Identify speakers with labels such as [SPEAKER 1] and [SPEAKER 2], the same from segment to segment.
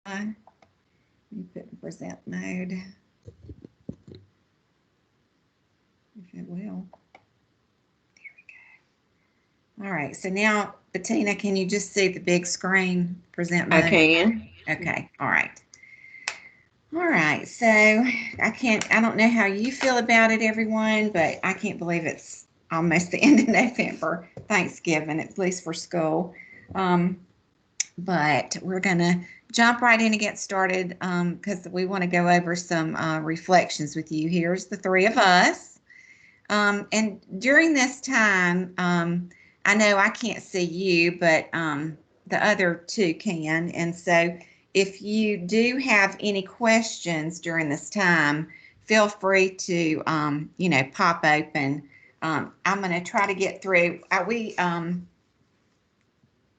[SPEAKER 1] Let me put in present mode, if it will. There we go. All right, so now, Bettina, can you just see the big screen, present
[SPEAKER 2] I
[SPEAKER 1] mode?
[SPEAKER 2] can.
[SPEAKER 1] Okay, all right. All right, so I don't know how you feel about it, everyone, but I can't believe it's almost the end of November, Thanksgiving, at least for school. Um, but we're going to jump right in and get started because we want to go over some reflections with you. Here's the three of us. And during this time, I know I can't see you, but the other two can. And so if you do have any questions during this time, feel free to, pop open. I'm going to try to get through. We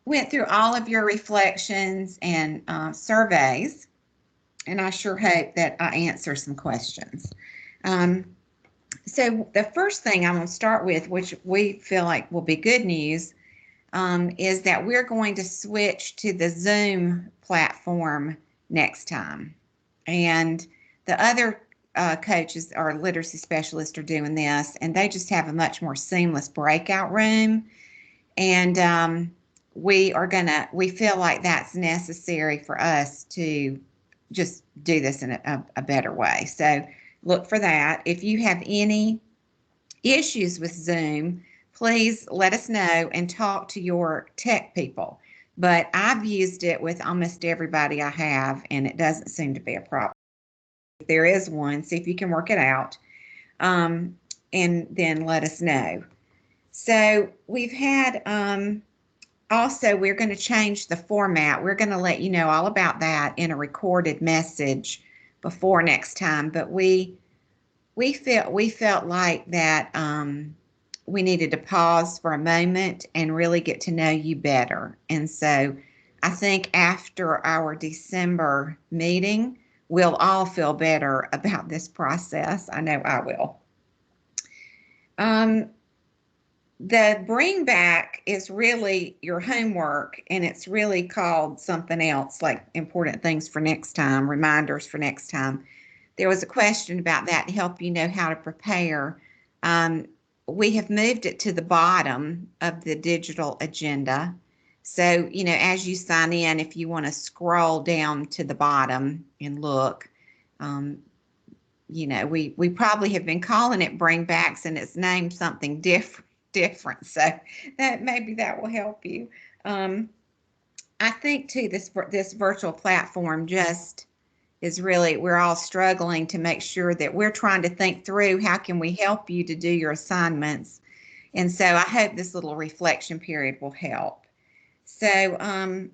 [SPEAKER 1] went through all of your reflections and surveys, and I sure hope that I answer some questions. Um, so the first thing I'm going to start with, which we feel like will be good news, is that we're going to switch to the Zoom platform next time. And the other coaches or literacy specialists are doing this, and they just have a much more seamless breakout room. And we feel like that's necessary for us to just do this in a better way. So look for that. If you have any issues with Zoom, please let us know and talk to your tech people. But I've used it with almost everybody I have, and it doesn't seem to be a problem. If there is one, see if you can work it out, um, and then let us know. So we've had also, we're going to change the format. We're going to let you know all about that in a recorded message before next time. But we felt like that we needed to pause for a moment and really get to know you better. And so I think after our December meeting, we'll all feel better about this process. I know I will. Um, the bring back is really your homework, and it's really called something else, like important things for next time, reminders for next time. There was a question about that to help you know how to prepare. Um, we have moved it to the bottom of the digital agenda. So, as you sign in, if you want to scroll down to the bottom and look, um, we probably have been calling it bringbacks and it's named something different. So that maybe that will help you. Um, I think too this virtual platform just is really, we're all struggling to make sure that we're trying to think through how can we help you to do your assignments. And so I hope this little reflection period will help. So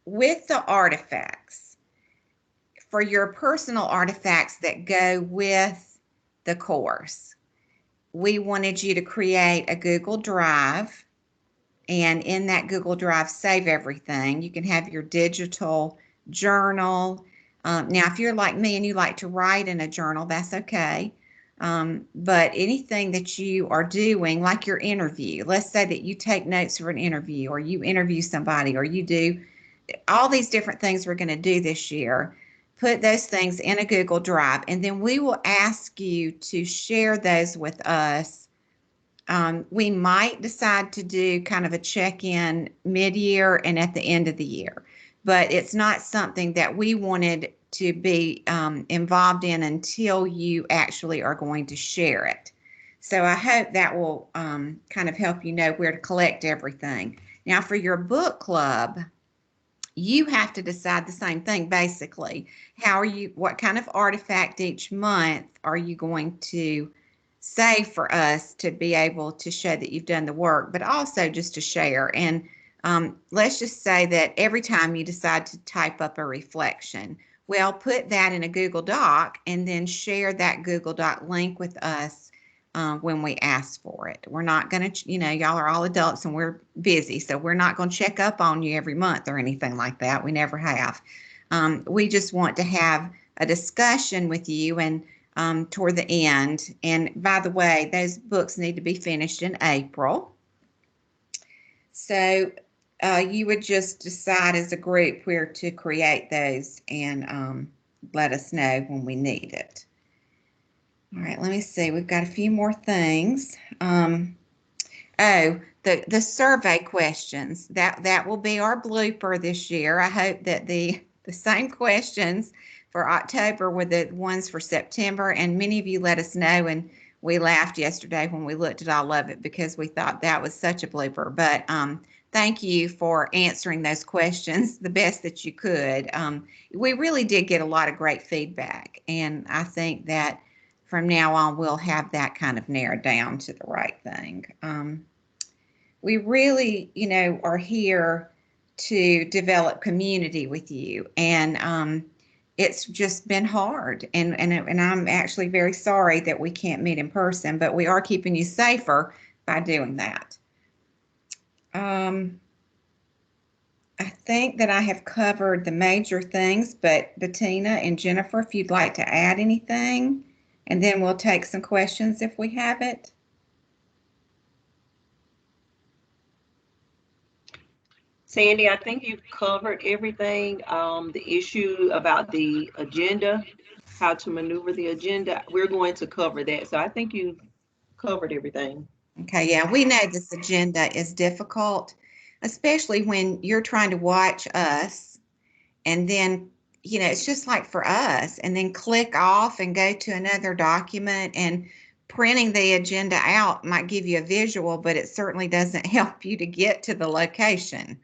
[SPEAKER 1] with the artifacts, for your personal artifacts that go with the course, we wanted you to create a Google Drive, and in that Google Drive, save everything. You can have your digital journal. Now, if you're like me and you like to write in a journal, that's okay. But anything that you are doing, like your interview, let's say that you take notes for an interview, or you interview somebody, or you do all these different things we're going to do this year, put those things in a Google Drive, and then we will ask you to share those with us. We might decide to do kind of a check-in mid-year and at the end of the year, but it's not something that we wanted to be involved in until you actually are going to share it. So I hope that will kind of help you know where to collect everything. Now, for your book club, you have to decide the same thing basically. What kind of artifact each month are you going to save for us to be able to show that you've done the work, but also just to share? And let's just say that every time you decide to type up a reflection, well, put that in a Google Doc and then share that Google Doc link with us when we ask for it. We're not going to, y'all are all adults and we're busy, so we're not going to check up on you every month or anything like that. We never have. We just want to have a discussion with you and toward the end. And by the way, those books need to be finished in April. So you would just decide as a group where to create those and let us know when we need it. All right, let me see. We've got a few more things. The survey questions. That will be our blooper this year. I hope that the same questions for October were the ones for September, and many of you let us know, and we laughed yesterday when we looked at all of it because we thought that was such a blooper. But thank you for answering those questions the best that you could. We really did get a lot of great feedback, and I think that from now on we'll have that kind of narrowed down to the right thing. We really, are here to develop community with you, and it's just been hard, and I'm actually very sorry that we can't meet in person, but we are keeping you safer by doing that. I think that I have covered the major things, but Bettina and Jennifer, if you'd like to add anything, and then we'll take some questions if we have it.
[SPEAKER 2] Sandy, I think you've covered everything. The issue about the agenda, how to maneuver the agenda, we're going to cover that. So I think you've covered everything.
[SPEAKER 1] Okay, yeah, we know this agenda is difficult, especially when you're trying to watch us and then, it's just like for us, and then click off and go to another document, and printing the agenda out might give you a visual, but it certainly doesn't help you to get to the location.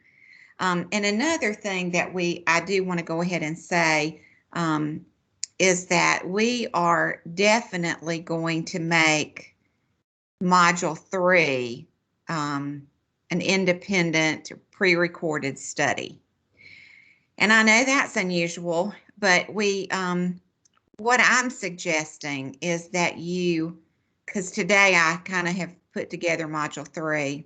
[SPEAKER 1] And another thing that I do want to go ahead and say is that we are definitely going to make Module 3 an independent pre-recorded study. And I know that's unusual, but what I'm suggesting is that because today I kind of have put together Module 3,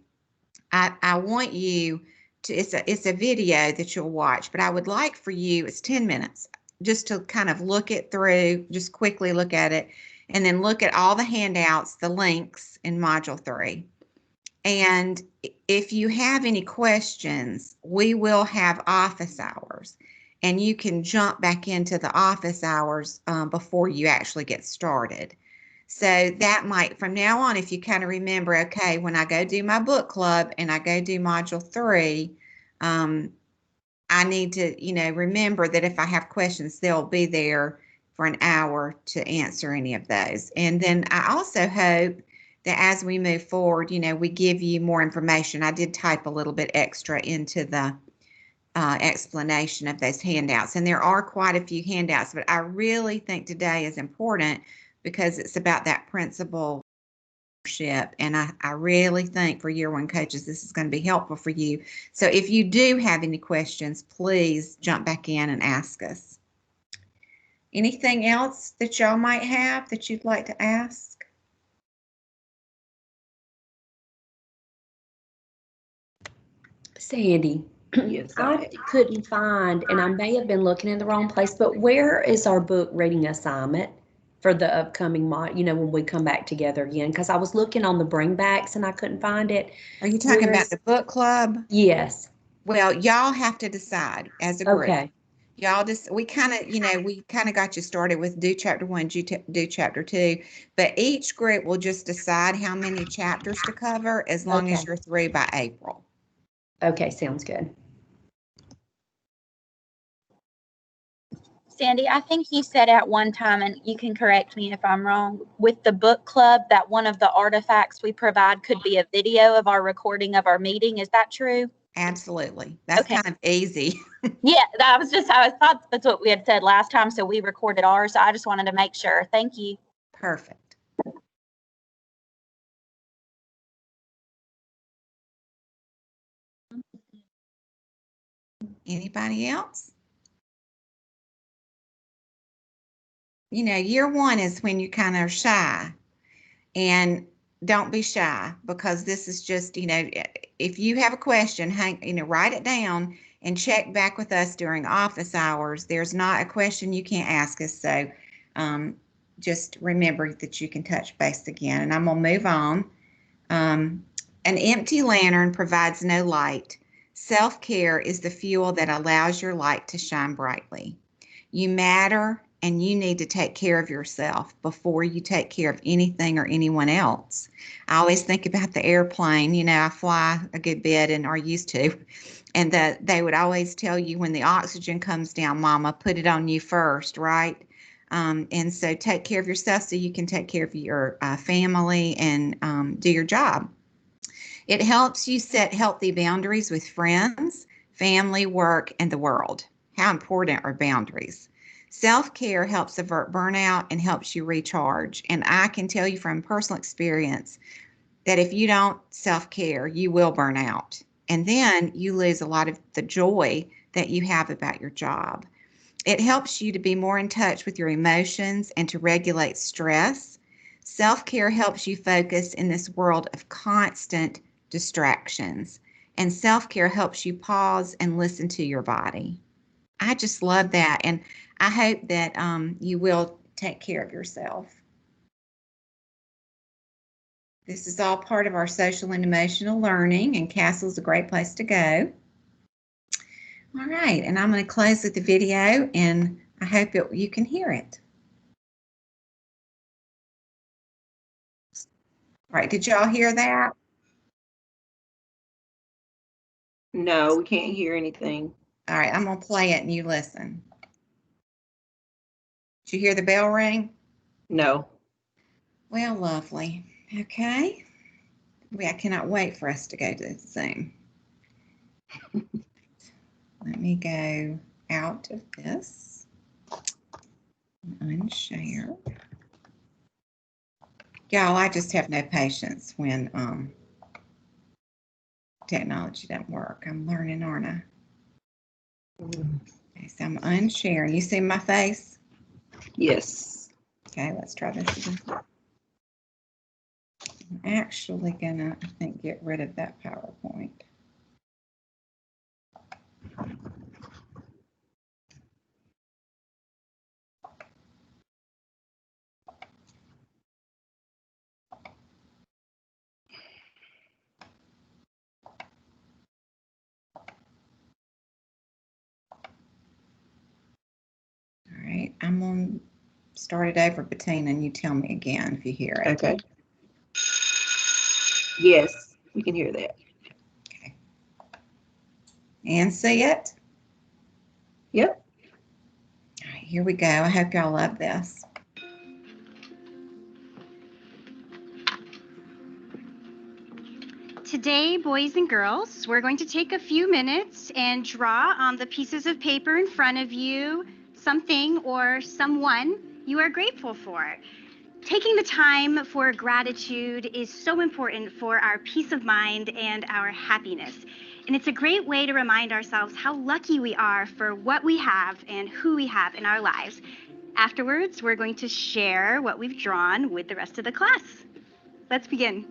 [SPEAKER 1] I want you to, it's a video that you'll watch, but I would like for you, it's 10 minutes, just to kind of look it through, just quickly look at it, and then look at all the handouts, the links in Module 3. And if you have any questions, we will have office hours, and you can jump back into the office hours before you actually get started. So that might, from now on, if you kind of remember, okay, when I go do my book club and I go do Module 3, I need to, remember that if I have questions, they'll be there for an hour to answer any of those. And then I also hope that as we move forward, we give you more information. I did type a little bit extra into the explanation of those handouts. And there are quite a few handouts, but I really think today is important because it's about that principal leadership. And I really think for Year 1 coaches, this is going to be helpful for you. So if you do have any questions, please jump back in and ask us. Anything else that y'all might have that you'd like to ask?
[SPEAKER 3] Sandy,
[SPEAKER 2] Yes,
[SPEAKER 3] I couldn't find, and I may have been looking in the wrong place, but where is our book reading assignment for the upcoming month, when we come back together again? Because I was looking on the bringbacks and I couldn't find it.
[SPEAKER 1] Are you talking about the book club?
[SPEAKER 3] Yes.
[SPEAKER 1] Well, y'all have to decide as a group.
[SPEAKER 3] Okay.
[SPEAKER 1] Y'all just, we kind of got you started with do chapter 1, do chapter 2, but each group will just decide how many chapters to cover as long as you're through by April.
[SPEAKER 3] Okay, sounds good.
[SPEAKER 4] Sandy, I think you said at one time, and you can correct me if I'm wrong, with the book club that one of the artifacts we provide could be a video of our recording of our meeting. Is that true?
[SPEAKER 1] Absolutely. That's kind of easy.
[SPEAKER 4] Yeah, I thought that's what we had said last time, so we recorded ours. So I just wanted to make sure. Thank you.
[SPEAKER 1] Perfect. Anybody else? Year 1 is when you kind of shy, and don't be shy, because this is just, if you have a question, write it down and check back with us during office hours. There's not a question you can't ask us. So just remember that you can touch base again, and I'm going to move on. An empty lantern provides no light. Self-care is the fuel that allows your light to shine brightly. You matter, and you need to take care of yourself before you take care of anything or anyone else. I always think about the airplane. You know, I fly a good bit and are used to, and they would always tell you when the oxygen comes down, Mama, put it on you first, right? And so take care of yourself so you can take care of your family and do your job. It helps you set healthy boundaries with friends, family, work, and the world. How important are boundaries? Self-care helps avert burnout and helps you recharge. And I can tell you from personal experience that if you don't self-care, you will burn out. And then you lose a lot of the joy that you have about your job. It helps you to be more in touch with your emotions and to regulate stress. Self-care helps you focus in this world of constant distractions. And self-care helps you pause and listen to your body. I just love that. And I hope that you will take care of yourself. This is all part of our social and emotional learning, and CASEL's a great place to go. All right, and I'm going to close with the video, and I hope you can hear it. All right, did y'all hear that?
[SPEAKER 2] No, we can't hear anything.
[SPEAKER 1] All right, I'm going to play it and you listen. Did you hear the bell ring?
[SPEAKER 2] No.
[SPEAKER 1] Well, lovely. Okay. I cannot wait for us to go to Zoom. Let me go out of this and unshare. Y'all, I just have no patience when technology doesn't work. I'm learning, aren't I? Okay, so I'm unsharing. You see my face?
[SPEAKER 2] Yes.
[SPEAKER 1] Okay, let's try this again. I'm actually gonna, I think, get rid of that PowerPoint. All right, I'm gonna start it over, Bettina, and you tell me again if you hear it.
[SPEAKER 2] Okay. Yes, we can hear that.
[SPEAKER 1] Okay. And see it?
[SPEAKER 2] Yep.
[SPEAKER 1] All right, here we go. I hope y'all love this.
[SPEAKER 5] Today, boys and girls, we're going to take a few minutes and draw on the pieces of paper in front of you something or someone you are grateful for. Taking the time for gratitude is so important for our peace of mind and our happiness. And it's a great way to remind ourselves how lucky we are for what we have and who we have in our lives. Afterwards, we're going to share what we've drawn with the rest of the class. Let's begin.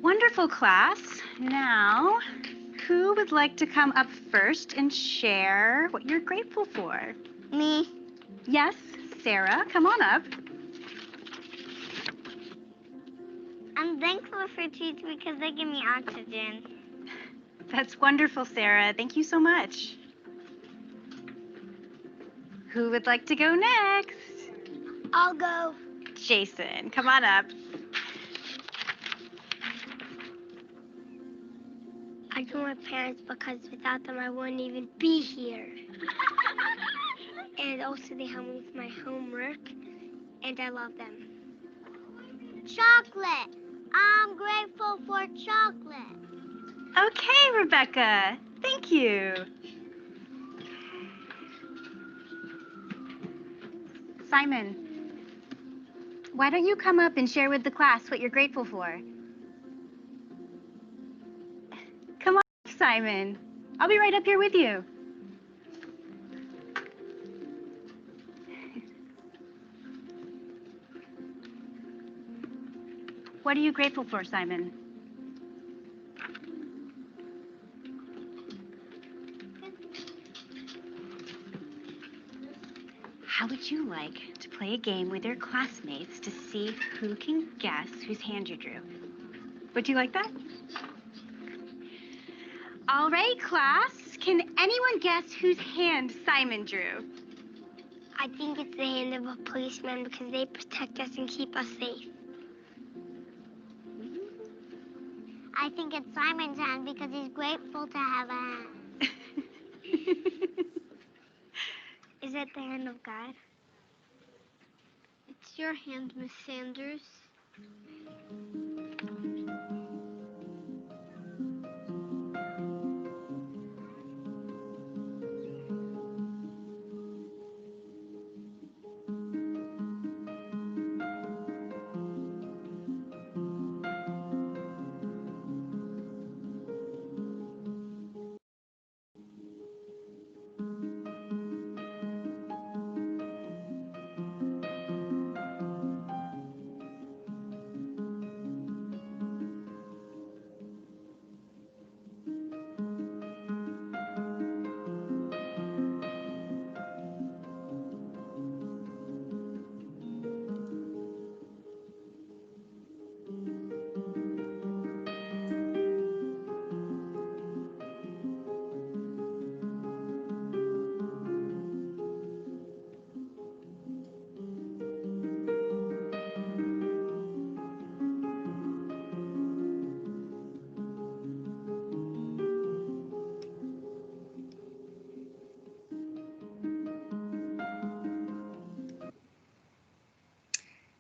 [SPEAKER 5] Wonderful, class. Now, who would like to come up first and share what you're grateful for?
[SPEAKER 6] Me.
[SPEAKER 5] Yes, Sarah, come on up.
[SPEAKER 6] I'm thankful for trees because they give me oxygen.
[SPEAKER 5] That's wonderful, Sarah. Thank you so much. Who would like to go next?
[SPEAKER 6] I'll go.
[SPEAKER 5] Jason, come on up.
[SPEAKER 6] I do my parents because without them I wouldn't even be here. And also they help me with my homework, and I love them. Chocolate. I'm grateful for chocolate.
[SPEAKER 5] Okay, Rebecca. Thank you. Simon, why don't you come up and share with the class what you're grateful for? Come on, Simon. I'll be right up here with you. What are you grateful for, Simon? How would you like to play a game with your classmates to see who can guess whose hand you drew? Would you like that? All right, class. Can anyone guess whose hand Simon drew?
[SPEAKER 6] I think it's the hand of a policeman because they protect us and keep us safe. I think it's Simon's hand because he's grateful to have a hand. Is it the hand of God? It's your hand, Miss Sanders.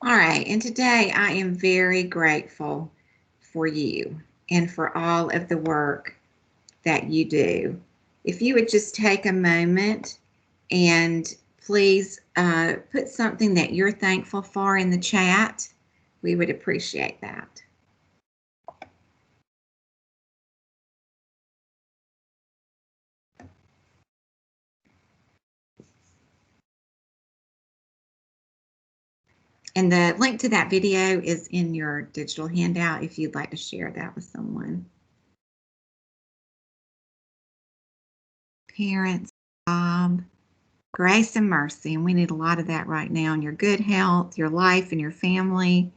[SPEAKER 1] All right, and today I am very grateful for you and for all of the work that you do. If you would just take a moment and please put something that you're thankful for in the chat, we would appreciate that. And the link to that video is in your digital handout if you'd like to share that with someone. Parents, Bob, grace and mercy, and we need a lot of that right now in your good health, your life, and your family.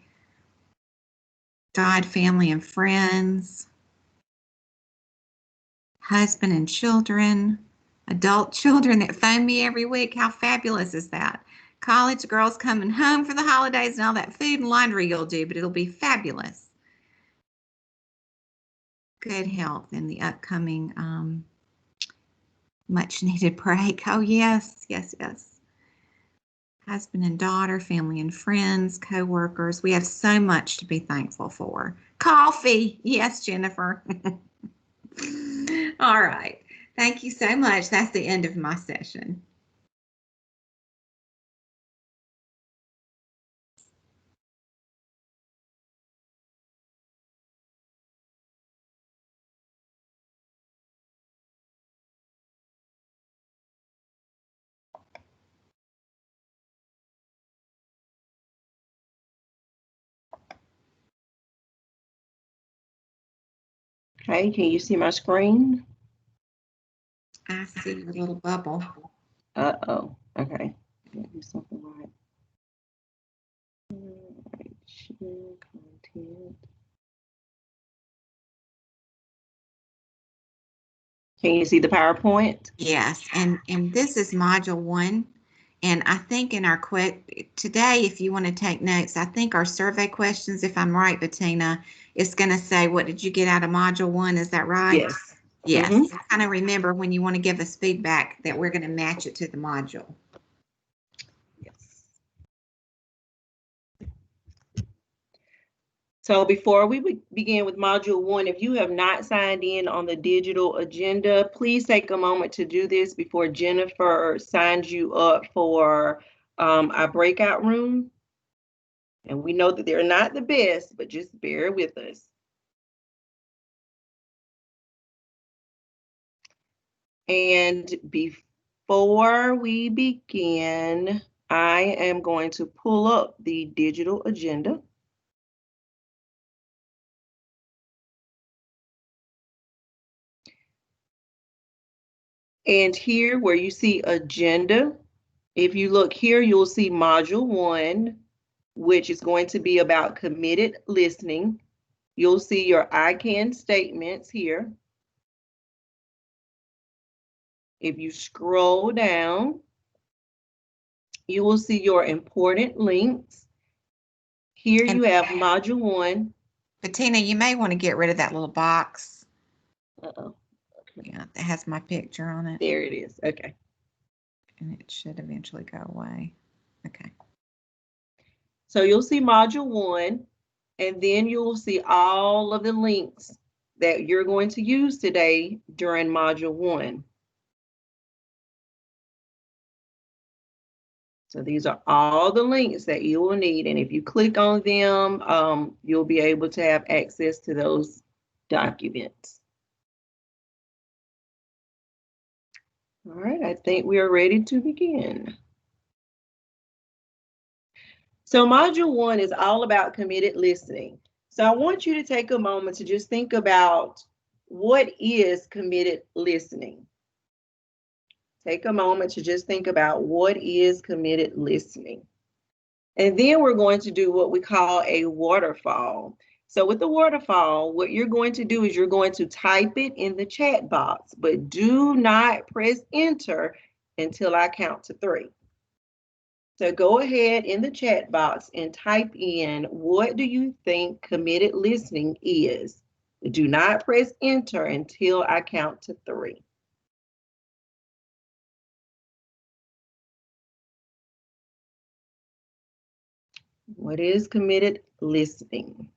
[SPEAKER 1] God, family, and friends. Husband and children. Adult children that phone me every week. How fabulous is that? College girls coming home for the holidays and all that food and laundry you'll do, but it'll be fabulous. Good health in the upcoming much needed break. Oh, yes, yes, yes. Husband and daughter, family and friends, co-workers. We have so much to be thankful for. Coffee. Yes, Jennifer. All right. Thank you so much. That's the end of my session.
[SPEAKER 2] Okay, can you see my screen?
[SPEAKER 1] I see a little bubble.
[SPEAKER 2] Uh-oh, okay. Can't do something right. All right, share content. Can you see the PowerPoint?
[SPEAKER 1] Yes, and this is module 1. And I think in our today, if you want to take notes, I think our survey questions, if I'm right, Bettina, it's going to say, what did you get out of module 1? Is that right?
[SPEAKER 2] Yes.
[SPEAKER 1] Yes.
[SPEAKER 2] Mm-hmm.
[SPEAKER 1] Kind of remember when you want to give us feedback that we're going to match it to the module.
[SPEAKER 2] Yes. So before we begin with module 1, if you have not signed in on the digital agenda, please take a moment to do this before Jennifer signs you up for our breakout room. And we know that they're not the best, but just bear with us. And before we begin, I am going to pull up the digital agenda. And here where you see agenda, if you look here, you'll see module 1, which is going to be about committed listening. You'll see your I can statements here. If you scroll down, you will see your important links. Here you have module 1.
[SPEAKER 1] Bettina, you may want to get rid of that little box.
[SPEAKER 2] Uh-oh.
[SPEAKER 1] Yeah, that has my picture on it.
[SPEAKER 2] There it is. Okay.
[SPEAKER 1] And it should eventually go away. Okay.
[SPEAKER 2] So you'll see module 1, and then you'll see all of the links that you're going to use today during module 1. So these are all the links that you will need. And if you click on them, you'll be able to have access to those documents. All right, I think we are ready to begin. So module 1 is all about committed listening. So I want you to take a moment to just think about what is committed listening. Take a moment to just think about what is committed listening. And then we're going to do what we call a waterfall. So with the waterfall, what you're going to do is you're going to type it in the chat box, but do not press enter until I count to 3. So go ahead in the chat box and type in, what do you think committed listening is? Do not press enter until I count to 3. What is committed listening?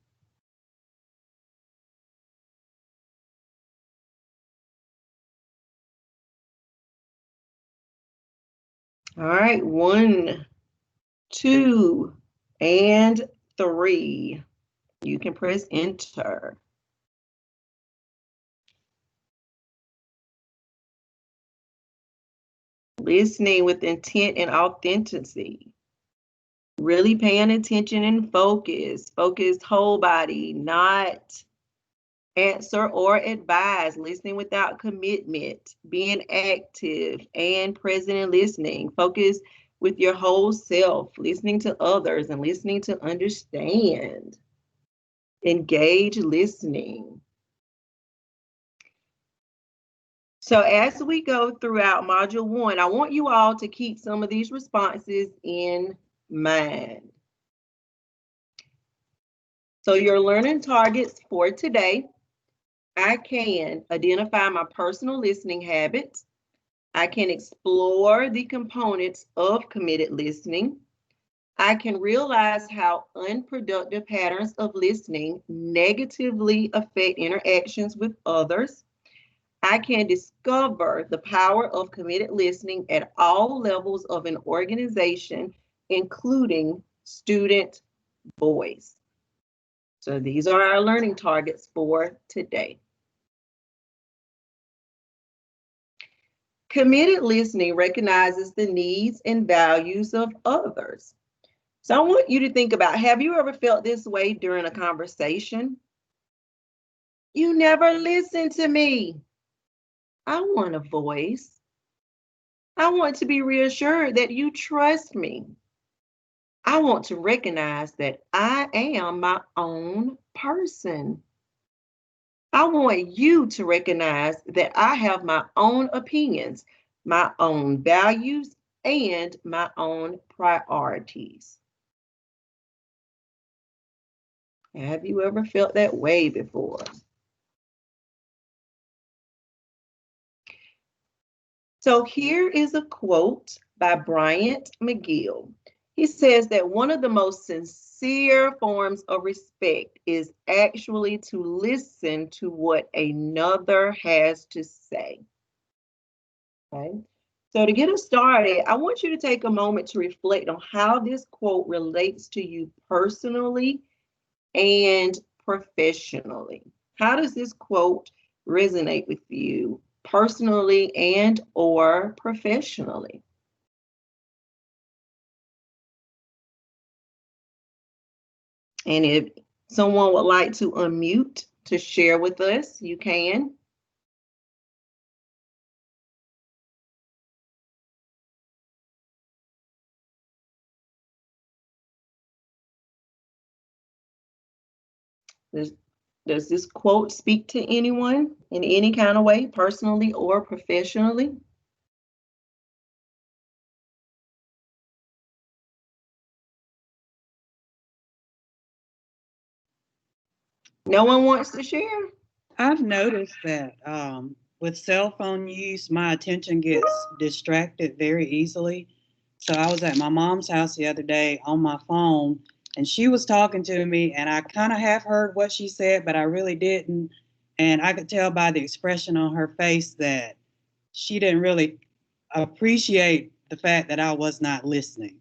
[SPEAKER 2] All right, 1, 2, and 3. You can press enter. Listening with intent and authenticity. Really paying attention and focus. Focused whole body, not answer or advise. Listening without commitment. Being active and present and listening. Focus with your whole self. Listening to others and listening to understand. Engage listening. So as we go throughout module 1, I want you all to keep some of these responses in mind. So your learning targets for today, I can identify my personal listening habits. I can explore the components of committed listening. I can realize how unproductive patterns of listening negatively affect interactions with others. I can discover the power of committed listening at all levels of an organization, including student voice. So these are our learning targets for today. Committed listening recognizes the needs and values of others. So I want you to think about, have you ever felt this way during a conversation? You never listen to me. I want a voice. I want to be reassured that you trust me. I want to recognize that I am my own person. I want you to recognize that I have my own opinions, my own values, and my own priorities. Have you ever felt that way before? So here is a quote by Bryant McGill. He says that one of the most sincere forms of respect is actually to listen to what another has to say. Okay. So to get us started, I want you to take a moment to reflect on how this quote relates to you personally and professionally. How does this quote resonate with you personally and or professionally? And if someone would like to unmute to share with us, you can. Does this quote speak to anyone in any kind of way, personally or professionally? No one wants to share?
[SPEAKER 7] I've noticed that with cell phone use, my attention gets distracted very easily. So I was at my mom's house the other day on my phone, and she was talking to me, and I kind of half heard what she said, but I really didn't. And I could tell by the expression on her face that she didn't really appreciate the fact that I was not listening.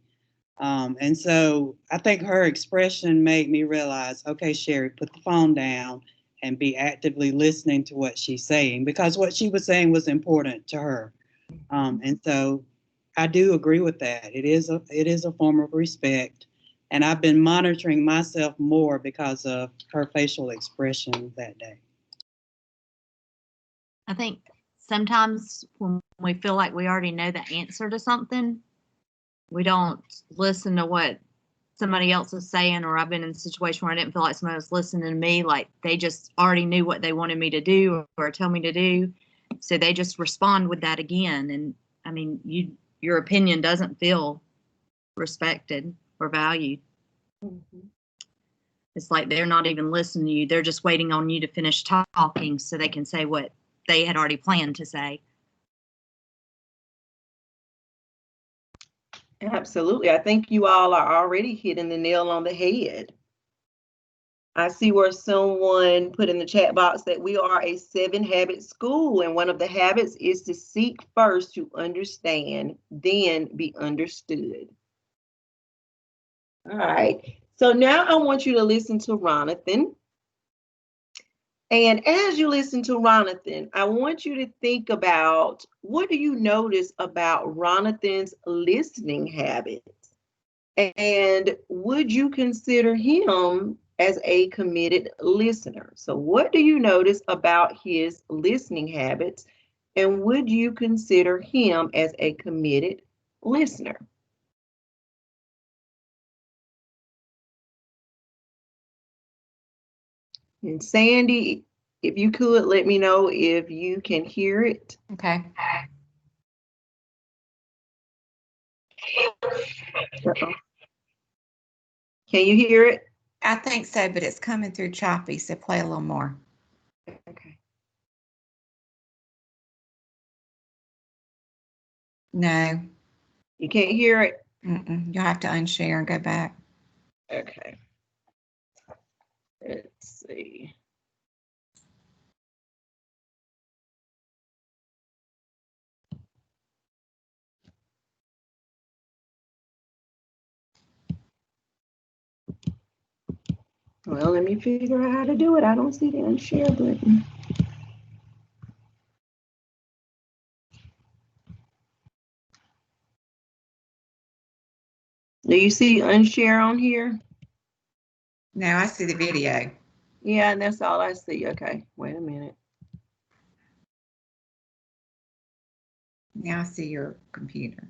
[SPEAKER 7] And so I think her expression made me realize, okay, Sherry, put the phone down and be actively listening to what she's saying, because what she was saying was important to her. And so I do agree with that. It is a form of respect. And I've been monitoring myself more because of her facial expression that day.
[SPEAKER 8] I think sometimes when we feel like we already know the answer to something, we don't listen to what somebody else is saying, or I've been in a situation where I didn't feel like somebody was listening to me, like they just already knew what they wanted me to do or tell me to do. So they just respond with that again. And I mean, your opinion doesn't feel respected or valued.
[SPEAKER 2] Mm-hmm.
[SPEAKER 8] It's like they're not even listening to you. They're just waiting on you to finish talking so they can say what they had already planned to say.
[SPEAKER 2] Absolutely. I think you all are already hitting the nail on the head. I see where someone put in the chat box that we are a 7-habit school, and one of the habits is to seek first to understand, then be understood. All right. So now I want you to listen to Ronathan. And as you listen to Ronathan, I want you to think about, what do you notice about Ronathan's listening habits? And would you consider him as a committed listener? So what do you notice about his listening habits? And would you consider him as a committed listener? And Sandy, if you could let me know if you can hear it.
[SPEAKER 1] Okay.
[SPEAKER 2] Uh-oh. Can you hear it?
[SPEAKER 1] I think so, but it's coming through choppy, so play a little more.
[SPEAKER 2] Okay.
[SPEAKER 1] No.
[SPEAKER 2] You can't hear it?
[SPEAKER 1] You'll have to unshare and go back.
[SPEAKER 2] Okay. Let's see. Well, let me figure out how to do it. I don't see the unshare button. Do you see unshare on here?
[SPEAKER 1] No, I see the video.
[SPEAKER 2] Yeah, and that's all I see. Okay, wait a minute.
[SPEAKER 1] Now I see your computer.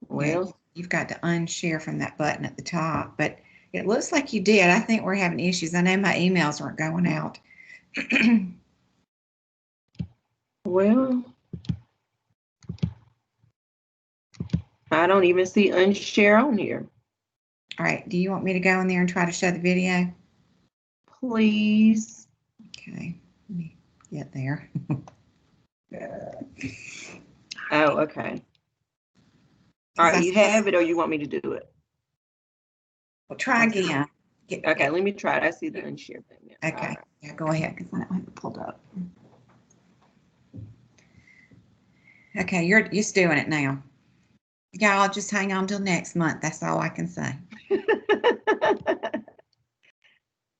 [SPEAKER 2] Well,
[SPEAKER 1] Yeah, you've got to unshare from that button at the top, but it looks like you did. I think we're having issues. I know my emails weren't going out.
[SPEAKER 2] well, I don't even see unshare on here.
[SPEAKER 1] All right, do you want me to go in there and try to show the video?
[SPEAKER 2] Please.
[SPEAKER 1] Okay, let me get there.
[SPEAKER 2] Oh, okay. All right, you have it, or you want me to do it?
[SPEAKER 1] Well, try again.
[SPEAKER 2] Okay, let me try it. I see the unshare button.
[SPEAKER 1] Okay,
[SPEAKER 2] Right.
[SPEAKER 1] yeah, go ahead, because I don't have it pulled up. Okay, you're just doing it now. Y'all just hang on till next month. That's all I can say.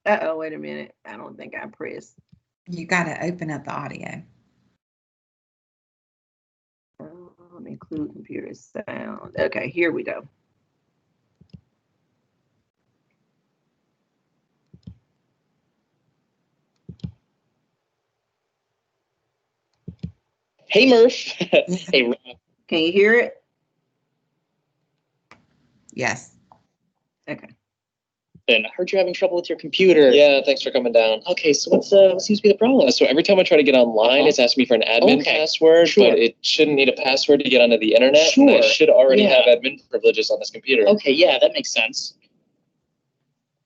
[SPEAKER 2] Uh-oh, wait a minute. I don't think I pressed.
[SPEAKER 1] You got to open up the audio.
[SPEAKER 2] Include computer sound. Okay, here we go.
[SPEAKER 9] Hey, Murph. Hey, Ron.
[SPEAKER 2] Can you hear it?
[SPEAKER 1] Yes.
[SPEAKER 2] Okay.
[SPEAKER 9] Jonathan, I heard you're having trouble with your computer.
[SPEAKER 10] Yeah, thanks for coming down.
[SPEAKER 9] Okay, so what seems to be the problem?
[SPEAKER 10] So every time I try to get online, it's asking me for an admin
[SPEAKER 9] Okay,
[SPEAKER 10] password,
[SPEAKER 9] sure.
[SPEAKER 10] but it shouldn't need a password to get onto the internet. And I
[SPEAKER 9] Sure,
[SPEAKER 10] should already
[SPEAKER 9] yeah.
[SPEAKER 10] have admin privileges on this computer.
[SPEAKER 9] Okay, yeah, that makes sense.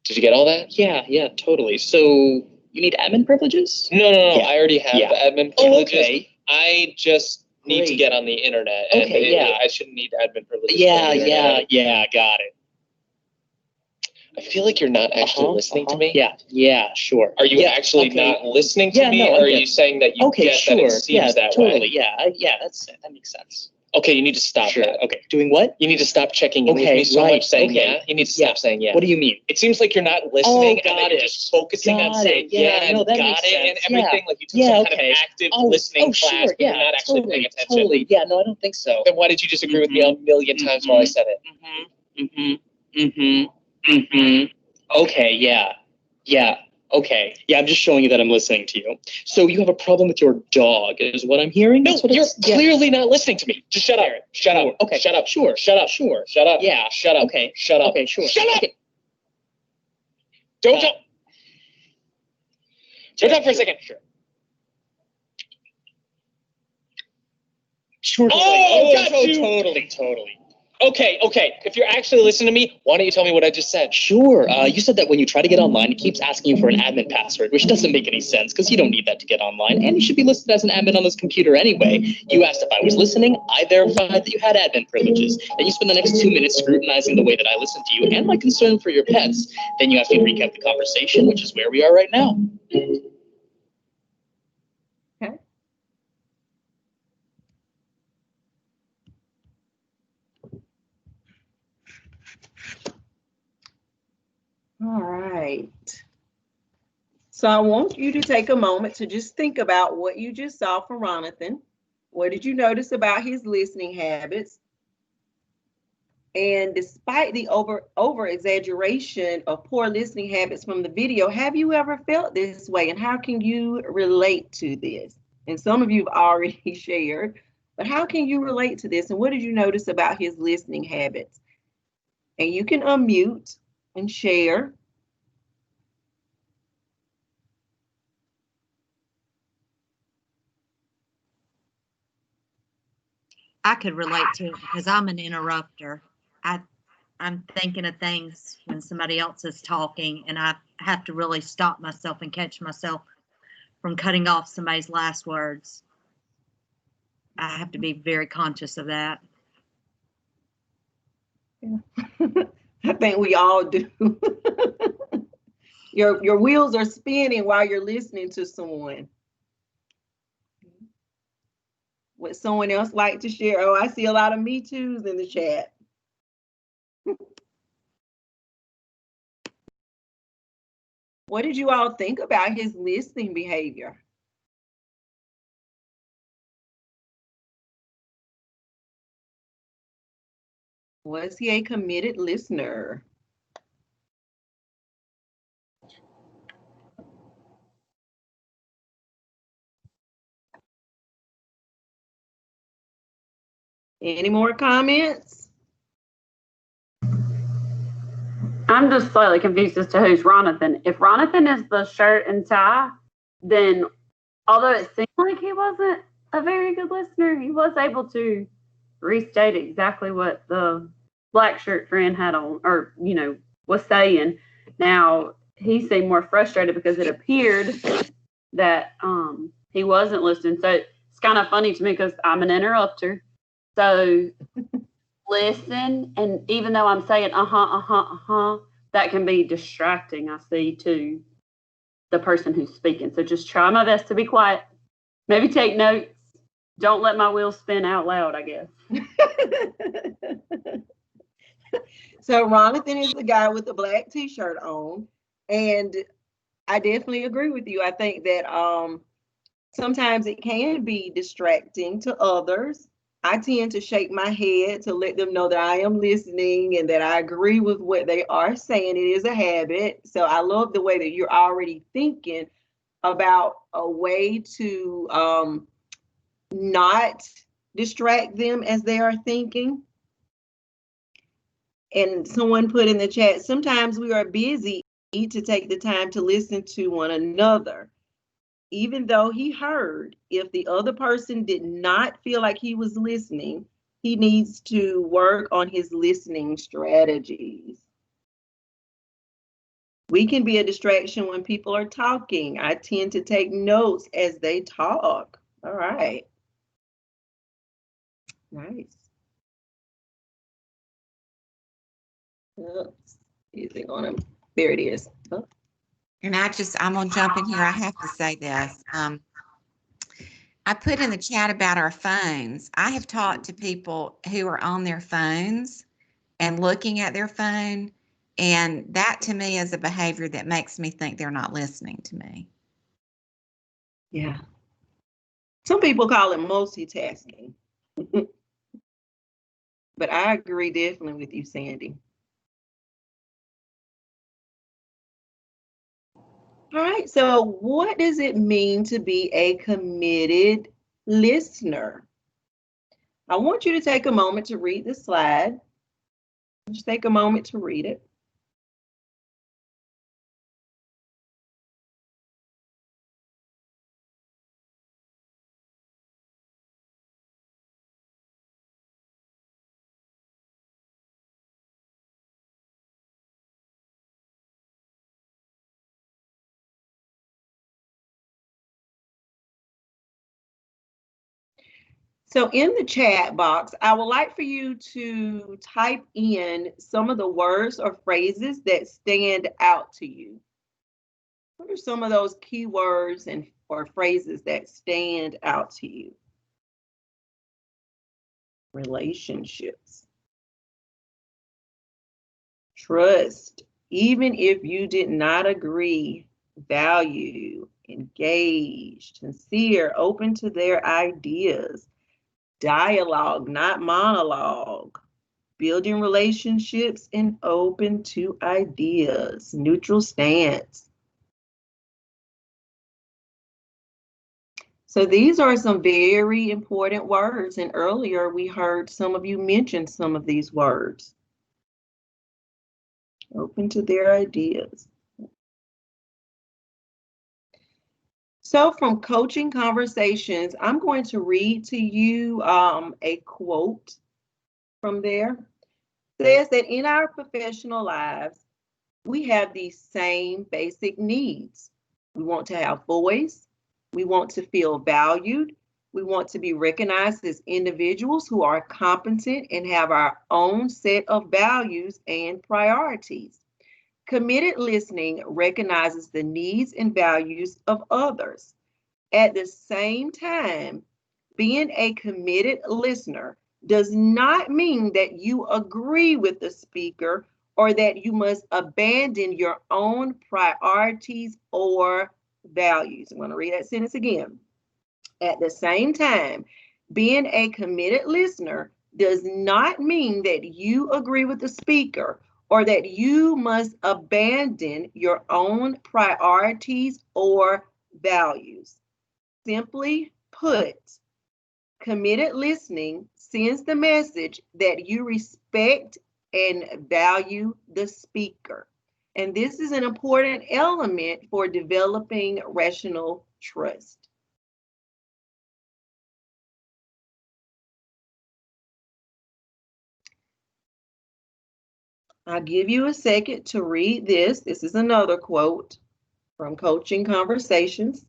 [SPEAKER 10] Did you get all that?
[SPEAKER 9] Yeah, totally. So you need admin privileges?
[SPEAKER 10] No.
[SPEAKER 9] Yeah.
[SPEAKER 10] I already have
[SPEAKER 9] Yeah.
[SPEAKER 10] admin
[SPEAKER 9] Oh,
[SPEAKER 10] privileges.
[SPEAKER 9] okay.
[SPEAKER 10] I just need to
[SPEAKER 9] Great.
[SPEAKER 10] get on the internet.
[SPEAKER 9] Okay, yeah.
[SPEAKER 10] I shouldn't need admin privileges.
[SPEAKER 9] Yeah,
[SPEAKER 10] for the internet.
[SPEAKER 9] got it.
[SPEAKER 10] I feel like you're not actually listening to me.
[SPEAKER 9] Yeah, sure.
[SPEAKER 10] Are you
[SPEAKER 9] Yeah,
[SPEAKER 10] actually
[SPEAKER 9] okay.
[SPEAKER 10] not listening to
[SPEAKER 9] Yeah,
[SPEAKER 10] me,
[SPEAKER 9] no, I
[SPEAKER 10] or are
[SPEAKER 9] get
[SPEAKER 10] you
[SPEAKER 9] it.
[SPEAKER 10] saying that you
[SPEAKER 9] Okay,
[SPEAKER 10] get
[SPEAKER 9] sure.
[SPEAKER 10] that it seems
[SPEAKER 9] Yeah,
[SPEAKER 10] that
[SPEAKER 9] totally.
[SPEAKER 10] way?
[SPEAKER 9] Yeah, that makes sense.
[SPEAKER 10] Okay, you need to stop
[SPEAKER 9] Sure.
[SPEAKER 10] that.
[SPEAKER 9] Okay. Doing what?
[SPEAKER 10] You need to stop checking in with
[SPEAKER 9] Okay,
[SPEAKER 10] me so
[SPEAKER 9] right,
[SPEAKER 10] much saying
[SPEAKER 9] okay.
[SPEAKER 10] yeah. You need to stop saying yeah.
[SPEAKER 9] What do you mean?
[SPEAKER 10] It seems like you're not listening and
[SPEAKER 9] got
[SPEAKER 10] that you're
[SPEAKER 9] it.
[SPEAKER 10] just focusing on
[SPEAKER 9] Got
[SPEAKER 10] saying
[SPEAKER 9] it. Yeah,
[SPEAKER 10] yeah,
[SPEAKER 9] no,
[SPEAKER 10] and
[SPEAKER 9] that
[SPEAKER 10] got
[SPEAKER 9] makes
[SPEAKER 10] it and
[SPEAKER 9] sense. Yeah.
[SPEAKER 10] everything. Like you took
[SPEAKER 9] Yeah,
[SPEAKER 10] some
[SPEAKER 9] okay.
[SPEAKER 10] kind of active listening class,
[SPEAKER 9] sure.
[SPEAKER 10] but
[SPEAKER 9] Yeah,
[SPEAKER 10] you're not actually
[SPEAKER 9] totally,
[SPEAKER 10] paying attention.
[SPEAKER 9] Totally. Yeah, no, I don't think so.
[SPEAKER 10] Then why did you disagree with me a million times while I said it?
[SPEAKER 9] Okay, yeah, okay. Yeah, I'm just showing you that I'm listening to you. So you have a problem with your dog, is what I'm hearing?
[SPEAKER 10] No,
[SPEAKER 9] That's what
[SPEAKER 10] you're
[SPEAKER 9] it's- yeah.
[SPEAKER 10] clearly not listening to me. Just shut up. Shut
[SPEAKER 9] Sure.
[SPEAKER 10] up.
[SPEAKER 9] Okay.
[SPEAKER 10] Shut up.
[SPEAKER 9] Sure.
[SPEAKER 10] Shut up.
[SPEAKER 9] Sure.
[SPEAKER 10] Shut up.
[SPEAKER 9] Yeah.
[SPEAKER 10] Shut up.
[SPEAKER 9] Okay.
[SPEAKER 10] Shut up.
[SPEAKER 9] Okay, sure.
[SPEAKER 10] Shut up.
[SPEAKER 9] Okay.
[SPEAKER 10] Don't
[SPEAKER 9] Uh,
[SPEAKER 10] talk. Don't talk for a second.
[SPEAKER 9] Sure.
[SPEAKER 10] Oh, got you.
[SPEAKER 9] Totally.
[SPEAKER 10] Okay. If you're actually listening to me, why don't you tell me what I just said?
[SPEAKER 9] Sure. You said that when you try to get online, it keeps asking you for an admin password, which doesn't make any sense because you don't need that to get online, and you should be listed as an admin on this computer anyway. You asked if I was listening. I verified that you had admin privileges. Then you spend the next 2 minutes scrutinizing the way that I listen to you and my concern for your pets. Then you asked me to recap the conversation, which is where we are right now.
[SPEAKER 2] All right. So I want you to take a moment to just think about what you just saw from Ronathan. What did you notice about his listening habits? And despite the over exaggeration of poor listening habits from the video, have you ever felt this way? And how can you relate to this? And some of you have already shared, but how can you relate to this? And what did you notice about his listening habits? And you can unmute and share.
[SPEAKER 8] I could relate to it because I'm an interrupter. I'm thinking of things when somebody else is talking, and I have to really stop myself and catch myself from cutting off somebody's last words. I have to be very conscious of that.
[SPEAKER 2] I think we all do. Your wheels are spinning while you're listening to someone. Would someone else like to share? Oh, I see a lot of Me Too's in the chat. What did you all think about his listening behavior? Was he a committed listener? Any more comments?
[SPEAKER 11] I'm just slightly confused as to who's Ronathan. If Ronathan is the shirt and tie, then although it seemed like he wasn't a very good listener, he was able to restate exactly what the black shirt friend had on, or, was saying. Now, he seemed more frustrated because it appeared that he wasn't listening. So it's kind of funny to me because I'm an interrupter. So listen, and even though I'm saying that can be distracting, I see, to the person who's speaking. So just try my best to be quiet. Maybe take notes. Don't let my wheels spin out loud, I guess.
[SPEAKER 2] So Ronathan is the guy with the black t-shirt on, and I definitely agree with you. I think that sometimes it can be distracting to others. I tend to shake my head to let them know that I am listening and that I agree with what they are saying. It is a habit. So I love the way that you're already thinking about a way to not distract them as they are thinking. And someone put in the chat, sometimes we are busy to take the time to listen to one another. Even though he heard, if the other person did not feel like he was listening, he needs to work on his listening strategies. We can be a distraction when people are talking. I tend to take notes as they talk. All right. Nice. Oops. Is it gonna? There it is. Oh.
[SPEAKER 1] And I'm gonna jump in here. I have to say this. I put in the chat about our phones. I have talked to people who are on their phones and looking at their phone, and that to me is a behavior that makes me think they're not listening to me.
[SPEAKER 2] Yeah. Some people call it multitasking. But I agree definitely with you, Sandy. All right, so what does it mean to be a committed listener? I want you to take a moment to read the slide. Just take a moment to read it. So in the chat box, I would like for you to type in some of the words or phrases that stand out to you. What are some of those keywords and or phrases that stand out to you? Relationships. Trust. Even if you did not agree. Value. Engaged. Sincere. Open to their ideas. Dialogue, not monologue. Building relationships and open to ideas. Neutral stance. So these are some very important words, and earlier we heard some of you mention some of these words. Open to their ideas. So from Coaching Conversations, I'm going to read to you a quote from there. It says that in our professional lives, we have these same basic needs. We want to have voice. We want to feel valued. We want to be recognized as individuals who are competent and have our own set of values and priorities. Committed listening recognizes the needs and values of others. At the same time, being a committed listener does not mean that you agree with the speaker or that you must abandon your own priorities or values. I'm going to read that sentence again. At the same time, being a committed listener does not mean that you agree with the speaker or that you must abandon your own priorities or values. Simply put, committed listening sends the message that you respect and value the speaker. And this is an important element for developing rational trust. I'll give you a second to read this. This is another quote from Coaching Conversations.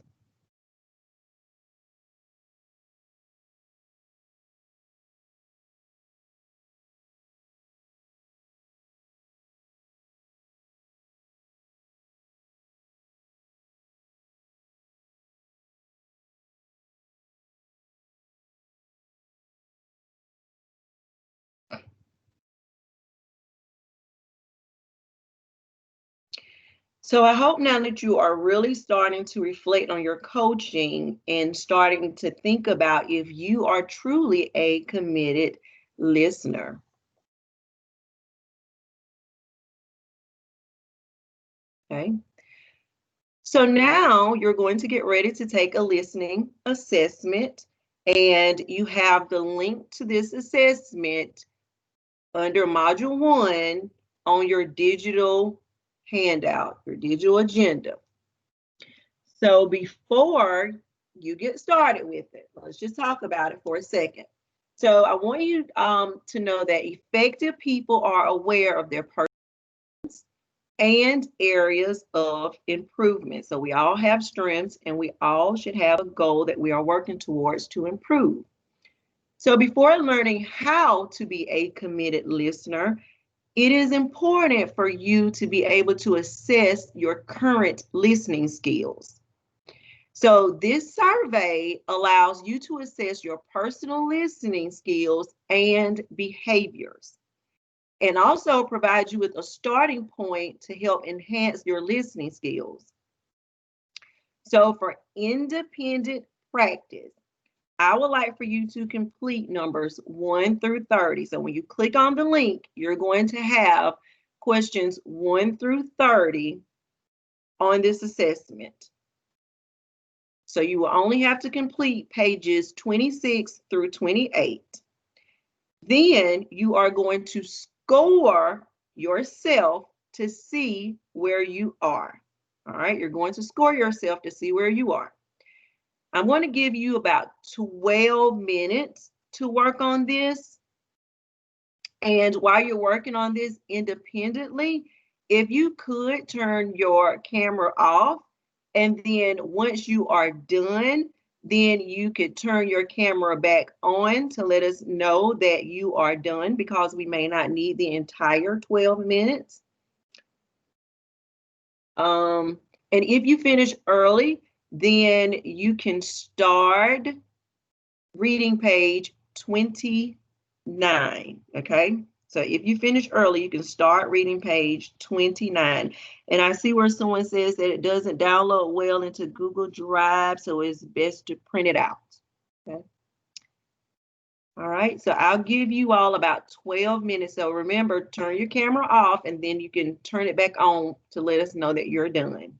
[SPEAKER 2] So I hope now that you are really starting to reflect on your coaching and starting to think about if you are truly a committed listener. Okay. So now you're going to get ready to take a listening assessment, and you have the link to this assessment under module 1 on your digital handout, your digital agenda. So before you get started with it, let's just talk about it for a second. So I want you to know that effective people are aware of their purpose and areas of improvement. So we all have strengths and we all should have a goal that we are working towards to improve. So before learning how to be a committed listener, it is important for you to be able to assess your current listening skills. So this survey allows you to assess your personal listening skills and behaviors, and also provides you with a starting point to help enhance your listening skills. So for independent practice, I would like for you to complete numbers 1 through 30. So when you click on the link, you're going to have questions 1 through 30 on this assessment. So you will only have to complete pages 26 through 28. Then you are going to score yourself to see where you are. All right, you're going to score yourself to see where you are. I'm going to give you about 12 minutes to work on this. And while you're working on this independently, if you could turn your camera off, and then once you are done, then you could turn your camera back on to let us know that you are done, because we may not need the entire 12 minutes. And if you finish early, then you can start reading page 29, okay? So if you finish early, you can start reading page 29. And I see where someone says that it doesn't download well into Google Drive, so it's best to print it out, okay? All right, so I'll give you all about 12 minutes. So remember, turn your camera off and then you can turn it back on to let us know that you're done.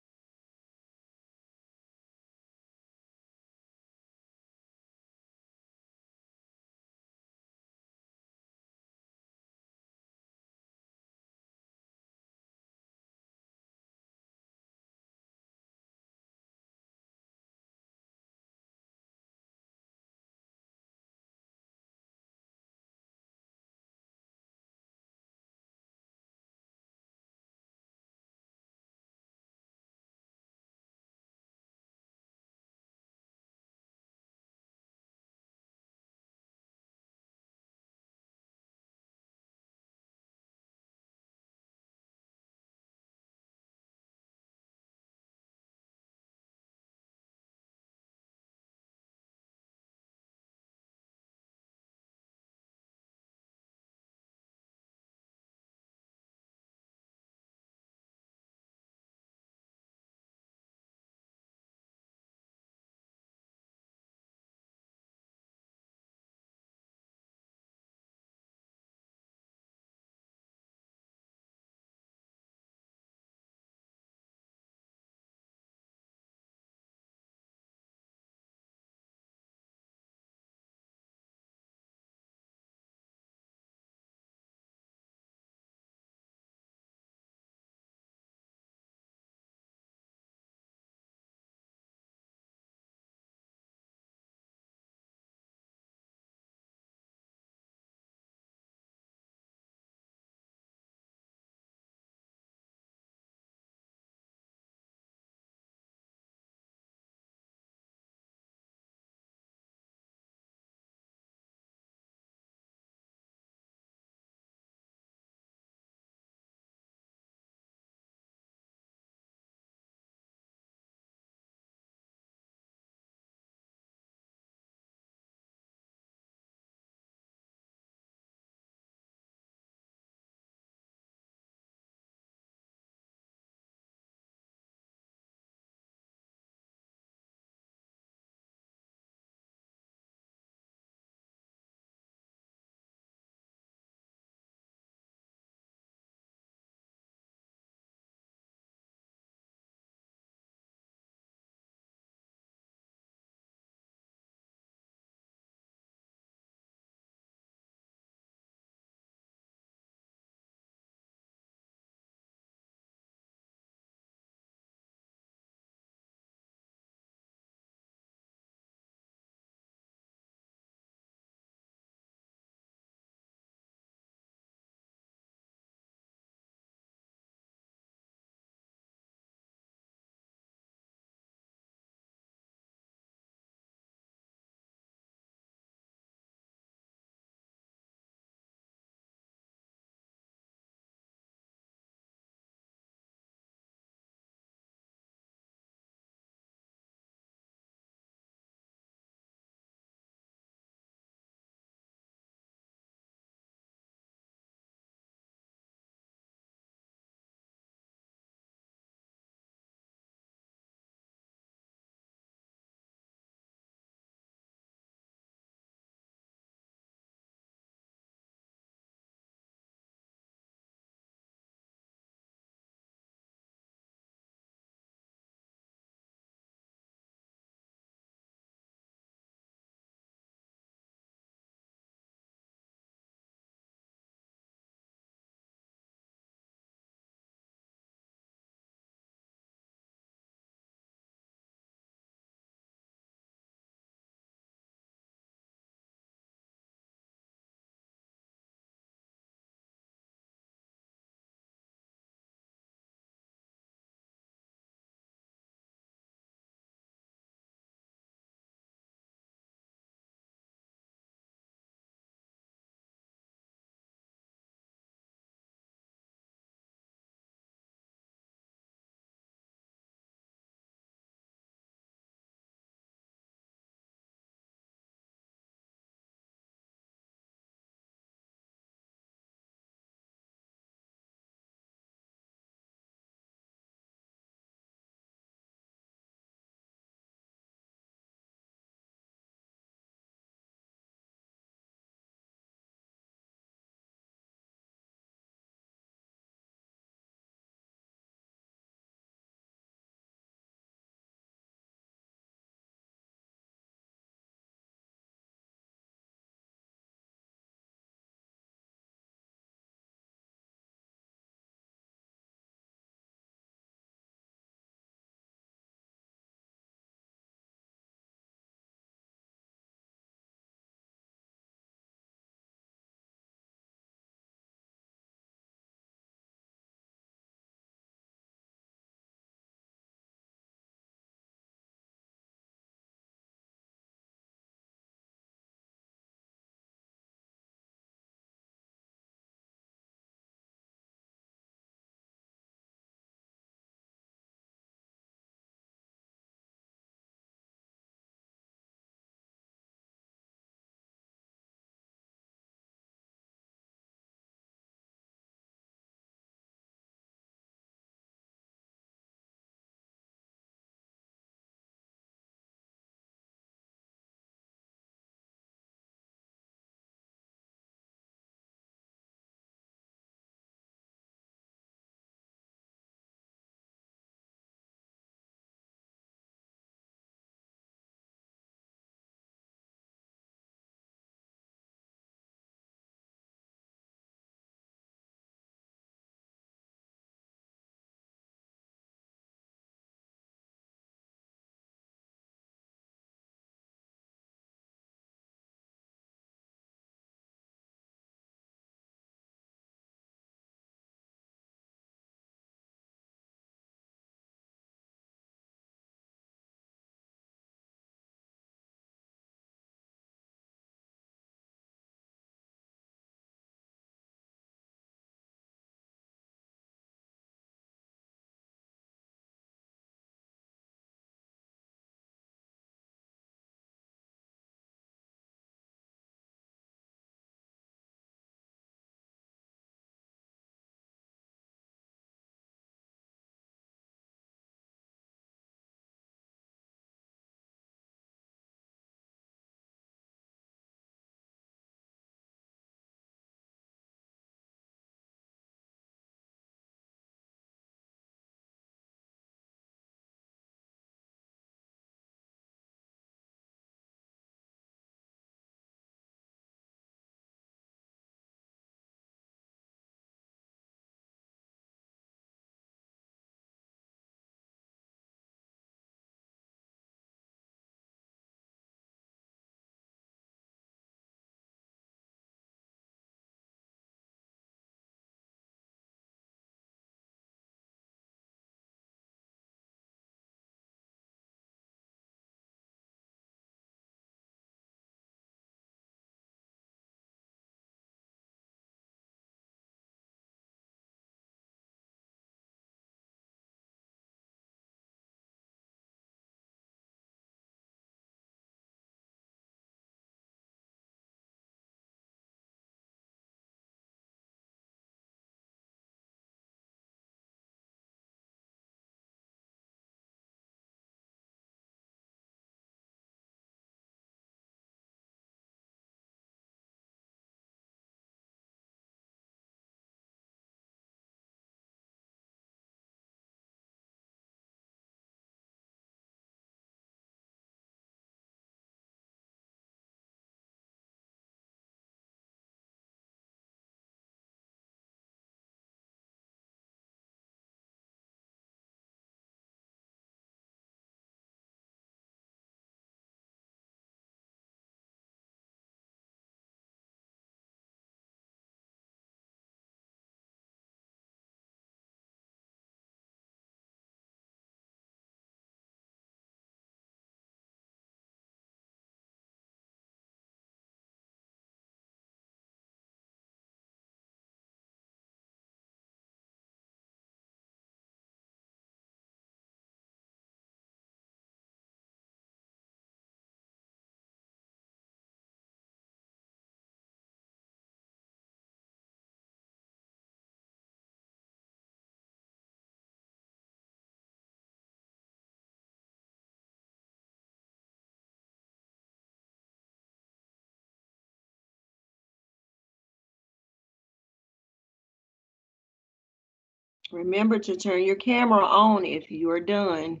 [SPEAKER 2] Remember to turn your camera on if you are done.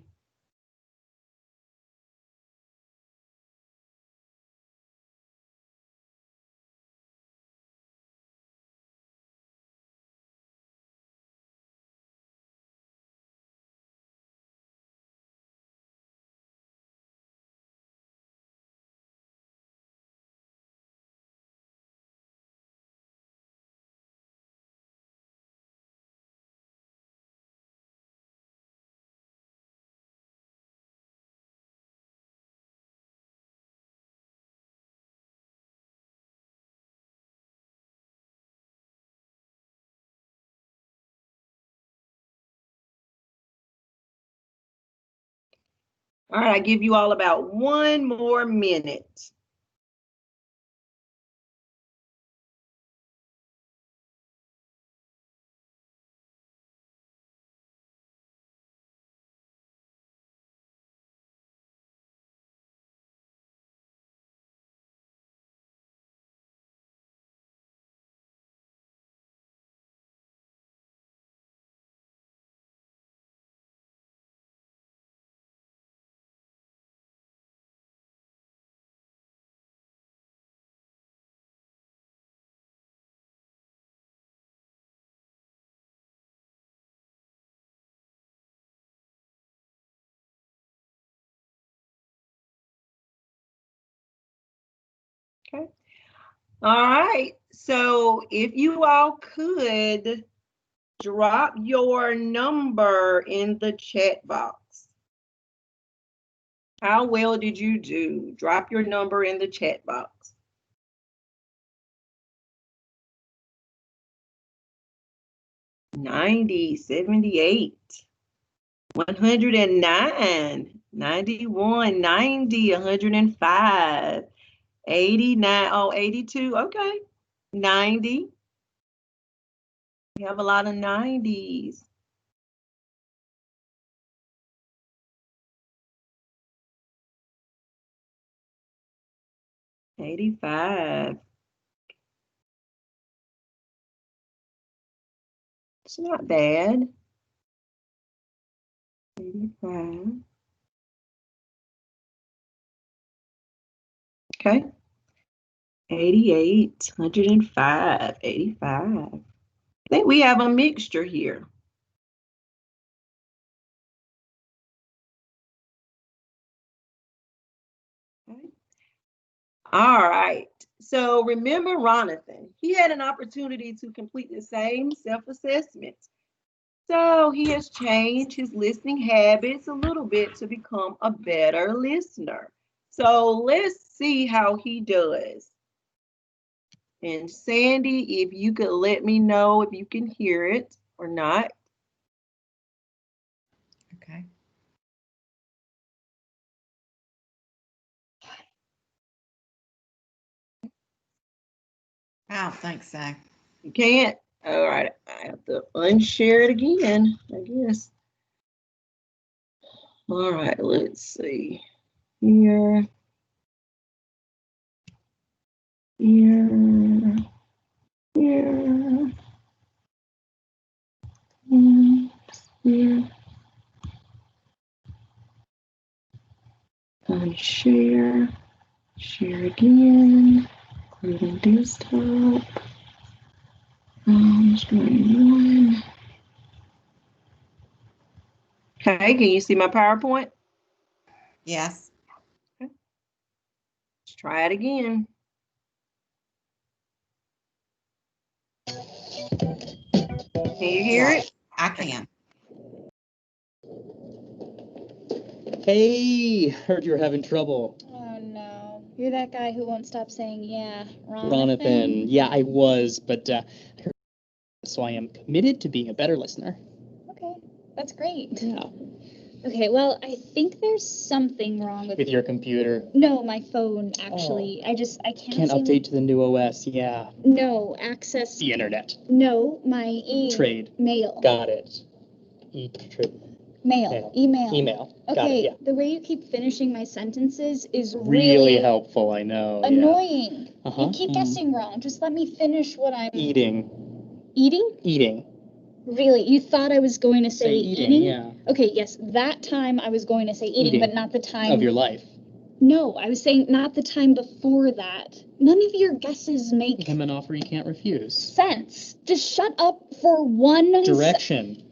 [SPEAKER 2] All right, I give you all about 1 more minute. Okay. All right. So if you all could drop your number in the chat box. How well did you do? Drop your number in the chat box. $90, $78, $109, $91, $90, $105, $89, oh, $82, okay, $90. We have a lot of 90s. $85. It's not bad. 85. Okay. 88, 105, 85. I think we have a mixture here. Okay. All right. So remember Ronathan, he had an opportunity to complete the same self-assessment. So he has changed his listening habits a little bit to become a better listener. So let's see how he does. And Sandy, if you could let me know if you can hear it or not.
[SPEAKER 1] Okay. I don't think so.
[SPEAKER 2] You can't? All right, I have to unshare it again, I guess. All right, let's see. Here. Here. Here. Here. Unshare. Share again. Including desktop. Screen 1. Okay, can you see my PowerPoint?
[SPEAKER 1] Yes.
[SPEAKER 2] Okay. Let's try it again. Can you hear it?
[SPEAKER 1] I can.
[SPEAKER 10] Hey, heard you're having trouble.
[SPEAKER 12] Oh no, you're that guy who won't stop saying yeah,
[SPEAKER 10] Ronathan. Yeah, I was, but so I am committed to being a better listener.
[SPEAKER 12] Okay, that's great.
[SPEAKER 10] Yeah.
[SPEAKER 12] Okay, well, I think there's something wrong with
[SPEAKER 10] Your computer.
[SPEAKER 12] No, my phone actually. I
[SPEAKER 10] Can't update to the new OS. Yeah.
[SPEAKER 12] No, access.
[SPEAKER 10] The internet.
[SPEAKER 12] No, my
[SPEAKER 10] Trade.
[SPEAKER 12] mail.
[SPEAKER 10] Got it.
[SPEAKER 12] Email.
[SPEAKER 10] Email.
[SPEAKER 12] Okay,
[SPEAKER 10] Got it, yeah.
[SPEAKER 12] the way you keep finishing my sentences is
[SPEAKER 10] Really helpful, I know.
[SPEAKER 12] annoying.
[SPEAKER 10] Uh-huh.
[SPEAKER 12] You keep guessing wrong. Just let me finish what I'm
[SPEAKER 10] Eating.
[SPEAKER 12] eating.
[SPEAKER 10] Eating.
[SPEAKER 12] Really? You thought I was going to say eating?
[SPEAKER 10] Yeah,
[SPEAKER 12] Okay, yes, that time I was going to say eating,
[SPEAKER 10] Eating.
[SPEAKER 12] but not the time.
[SPEAKER 10] of your life.
[SPEAKER 12] No, I was saying not the time before that. None of your guesses make
[SPEAKER 10] Him an offer you can't refuse.
[SPEAKER 12] sense. Just shut up for one
[SPEAKER 10] Direction.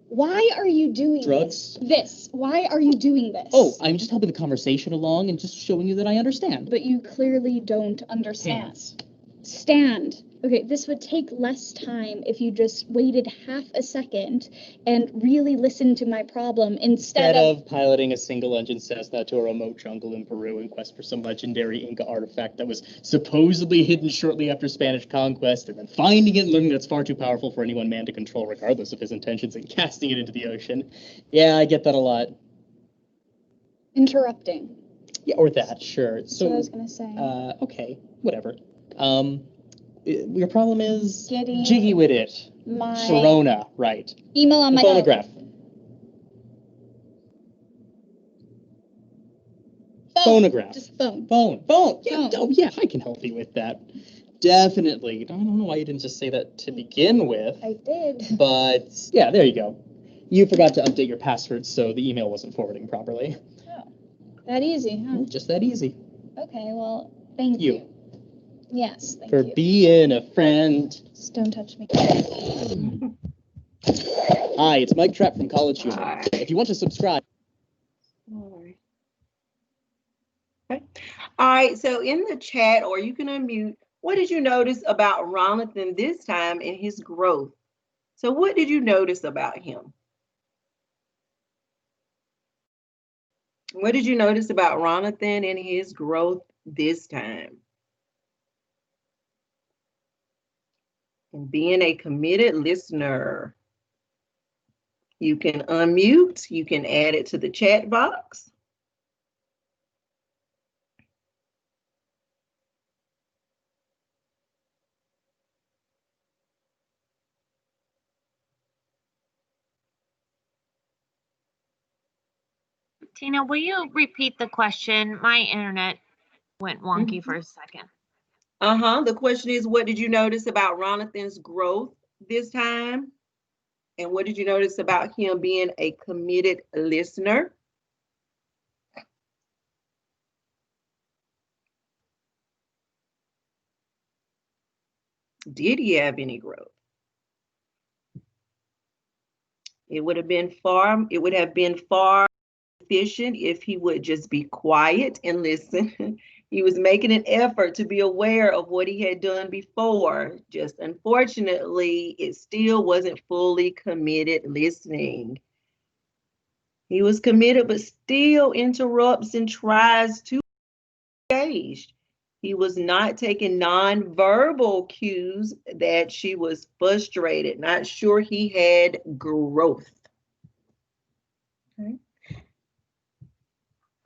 [SPEAKER 12] Why are you doing
[SPEAKER 10] Drugs.
[SPEAKER 12] this? Why are you doing this?
[SPEAKER 10] Oh, I'm just helping the conversation along and just showing you that I understand.
[SPEAKER 12] But you clearly don't understand.
[SPEAKER 10] Hands.
[SPEAKER 12] Stand. Okay, this would take less time if you just waited half a second and really listened to my problem instead of
[SPEAKER 10] piloting a single-engine Cessna to a remote jungle in Peru in quest for some legendary Inca artifact that was supposedly hidden shortly after Spanish conquest, and then finding it and learning that it's far too powerful for any one man to control regardless of his intentions and casting it into the ocean. Yeah, I get that a lot.
[SPEAKER 12] interrupting.
[SPEAKER 10] Yeah, or that, sure.
[SPEAKER 12] That's what I was gonna say.
[SPEAKER 10] Okay, whatever. Your problem is
[SPEAKER 12] Getting
[SPEAKER 10] jiggy with it.
[SPEAKER 12] my
[SPEAKER 10] Sharona, right.
[SPEAKER 12] email on my
[SPEAKER 10] Phonograph. Phonograph.
[SPEAKER 12] Just phone.
[SPEAKER 10] Phone. Yeah,
[SPEAKER 12] Phone.
[SPEAKER 10] oh yeah, I can help you with that. Definitely. I don't know why you didn't just say that to begin with.
[SPEAKER 12] I did.
[SPEAKER 10] But yeah, there you go. You forgot to update your password, so the email wasn't forwarding properly.
[SPEAKER 12] Oh, that easy, huh?
[SPEAKER 10] Just that easy.
[SPEAKER 12] Okay, well, thank you. Yes, thank
[SPEAKER 10] For
[SPEAKER 12] you.
[SPEAKER 10] being a friend.
[SPEAKER 12] Just don't touch me.
[SPEAKER 10] Hi, it's Mike Trapp from College Humor.
[SPEAKER 2] Hi.
[SPEAKER 10] If you want to subscribe.
[SPEAKER 2] All right. Okay. All right, so in the chat, or you can unmute, what did you notice about Ronathan this time in his growth? So what did you notice about him? What did you notice about Ronathan and his growth this time? And being a committed listener. You can unmute, you can add it to the chat box.
[SPEAKER 8] Tina, will you repeat the question? My internet went wonky for a second.
[SPEAKER 2] The question is, what did you notice about Ronathan's growth this time? And what did you notice about him being a committed listener? Did he have any growth? It would have been far efficient if he would just be quiet and listen. He was making an effort to be aware of what he had done before. Just unfortunately, it still wasn't fully committed listening. He was committed, but still interrupts and tries to engage. He was not taking nonverbal cues that she was frustrated, not sure he had growth. Okay.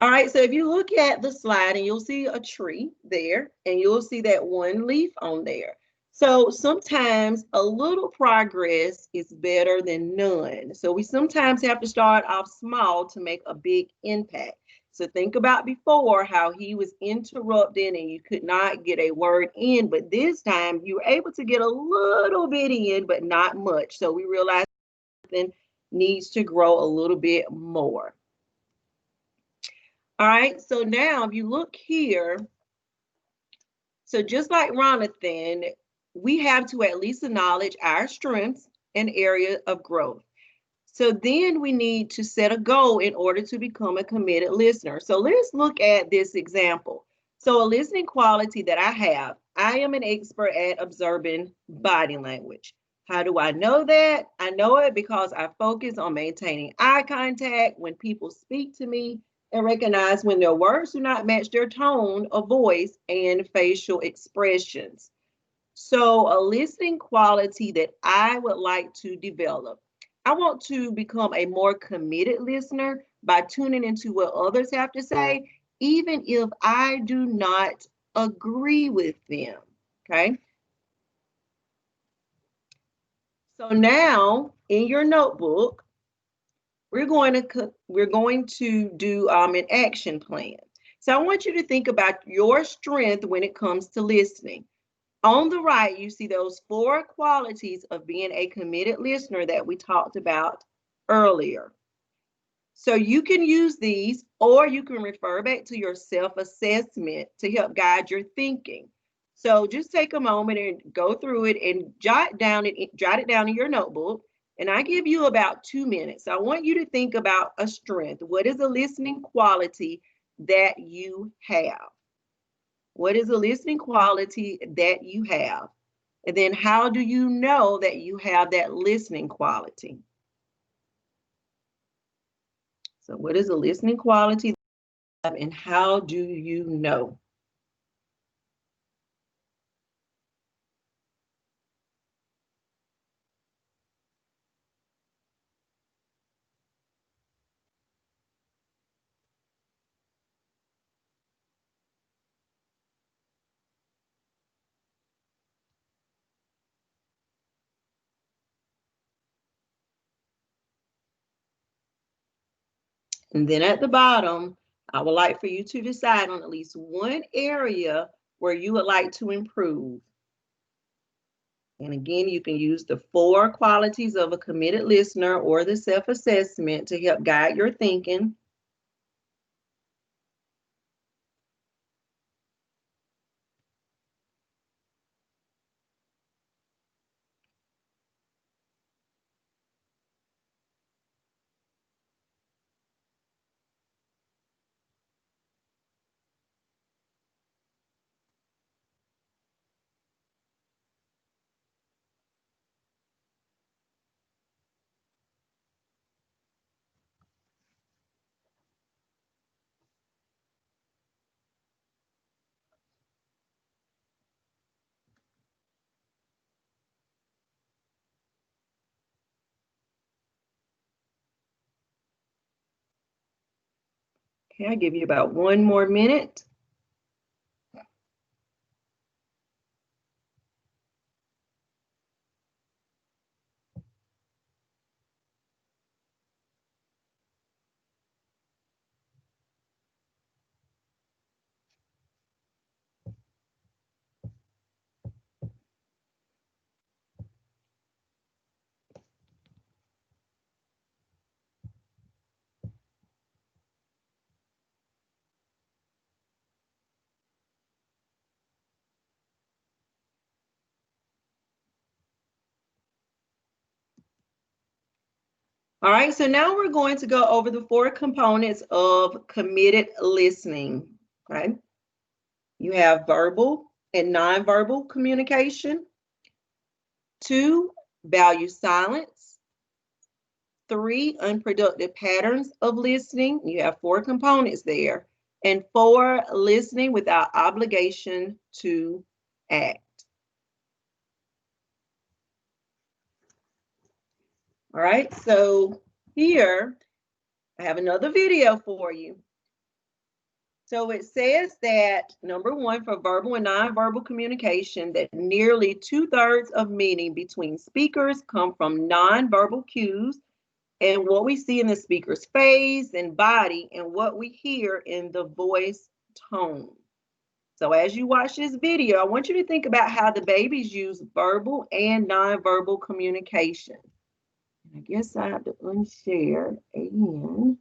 [SPEAKER 2] All right, so if you look at the slide and you'll see a tree there and you'll see that one leaf on there. So sometimes a little progress is better than none. So we sometimes have to start off small to make a big impact. So think about before how he was interrupting and you could not get a word in, but this time you were able to get a little bit in, but not much. So we realize something needs to grow a little bit more. All right, so now if you look here, so just like Ronathan, we have to at least acknowledge our strengths and area of growth. So then we need to set a goal in order to become a committed listener. So let's look at this example. So a listening quality that I am an expert at observing body language. How do I know that? I know it because I focus on maintaining eye contact when people speak to me and recognize when their words do not match their tone of voice and facial expressions. So a listening quality that I would like to develop. I want to become a more committed listener by tuning into what others have to say, even if I do not agree with them, okay? So now in your notebook, we're going to do an action plan. So I want you to think about your strength when it comes to listening. On the right, you see those 4 qualities of being a committed listener that we talked about earlier. So you can use these, or you can refer back to your self-assessment to help guide your thinking. So just take a moment and go through it and jot it down in your notebook. And I give you about 2 minutes. I want you to think about a strength. What is a listening quality that you have? What is a listening quality that you have? And then how do you know that you have that listening quality? So what is a listening quality and how do you know? And then at the bottom, I would like for you to decide on at least one area where you would like to improve. And again, you can use the 4 qualities of a committed listener or the self-assessment to help guide your thinking. Okay, I'll give you about 1 more minute. All right, so now we're going to go over the 4 components of committed listening, okay? You have verbal and nonverbal communication. 2, value silence. 3, unproductive patterns of listening. You have 4 components there. And 4, listening without obligation to act. All right, so here I have another video for you. So it says that, number 1, for verbal and nonverbal communication, that nearly 2/3 of meaning between speakers come from nonverbal cues and what we see in the speaker's face and body and what we hear in the voice tone. So as you watch this video, I want you to think about how the babies use verbal and nonverbal communication. I guess I have to unshare and,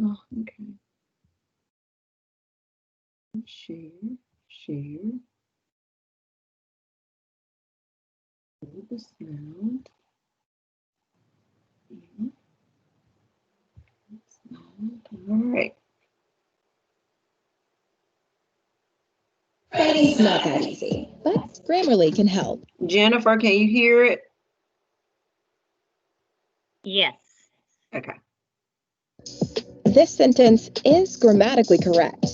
[SPEAKER 2] oh, okay. Share. The sound. All right.
[SPEAKER 13] Writing's not that easy, but Grammarly can help.
[SPEAKER 2] Jennifer, can you hear it?
[SPEAKER 8] Yes.
[SPEAKER 2] Okay.
[SPEAKER 13] This sentence is grammatically correct.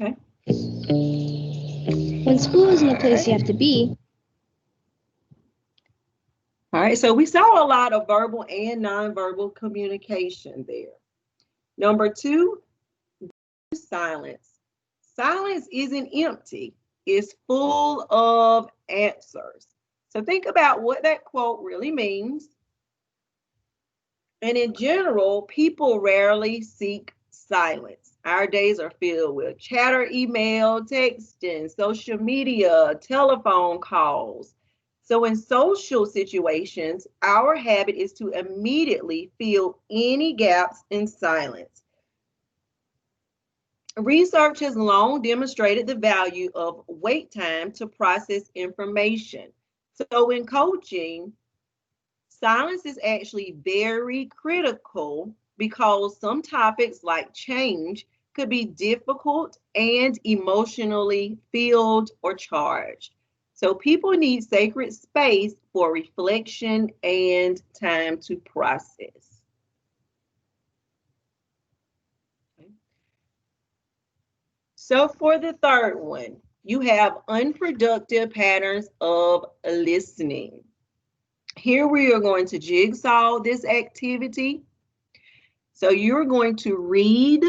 [SPEAKER 2] Okay.
[SPEAKER 12] When school isn't a place you have to be.
[SPEAKER 2] All right, so we saw a lot of verbal and nonverbal communication there. Number 2, silence. Silence isn't empty, it's full of answers. So think about what that quote really means. And in general, people rarely seek silence. Our days are filled with chatter, email, texting, social media, telephone calls. So in social situations, our habit is to immediately fill any gaps in silence. Research has long demonstrated the value of wait time to process information. So in coaching, silence is actually very critical because some topics like change could be difficult and emotionally filled or charged. So people need sacred space for reflection and time to process. Okay. So for the third one, you have unproductive patterns of listening. Here we are going to jigsaw this activity. So you're going to read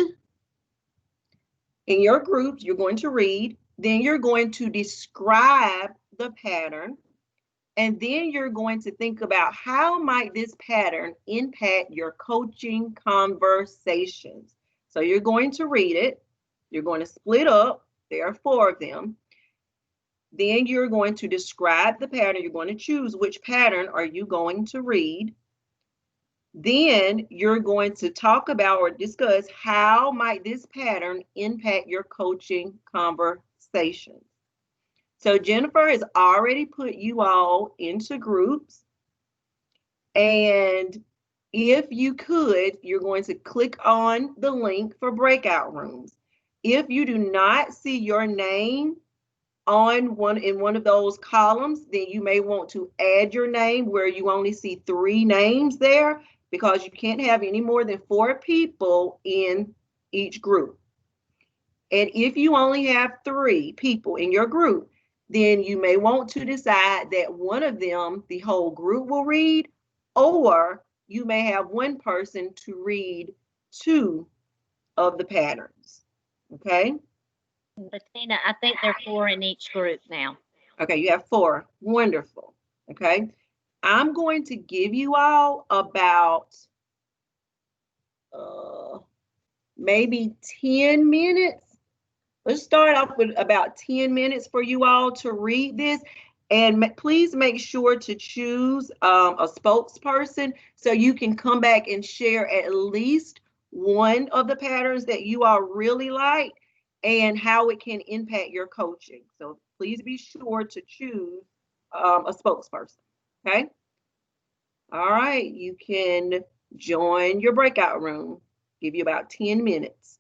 [SPEAKER 2] in your groups, you're going to read, then you're going to describe the pattern, and then you're going to think about how might this pattern impact your coaching conversations. So you're going to read it, you're going to split up, there are 4 of them. Then you're going to describe the pattern, you're going to choose which pattern are you going to read. Then you're going to talk about or discuss how might this pattern impact your coaching conversations. So Jennifer has already put you all into groups. And if you could, you're going to click on the link for breakout rooms. If you do not see your name in one of those columns, then you may want to add your name where you only see 3 names there, because you can't have any more than 4 people in each group. And if you only have 3 people in your group, then you may want to decide that one of them, the whole group will read, or you may have one person to read 2 of the patterns, okay?
[SPEAKER 14] Bettina, I think there are 4 in each group now.
[SPEAKER 2] Okay, you have 4, wonderful, okay? I'm going to give you all about maybe 10 minutes. Let's start off with about 10 minutes for you all to read this. And please make sure to choose a spokesperson so you can come back and share at least one of the patterns that you all really like and how it can impact your coaching. So please be sure to choose a spokesperson, okay? All right, you can join your breakout room. Give you about 10 minutes.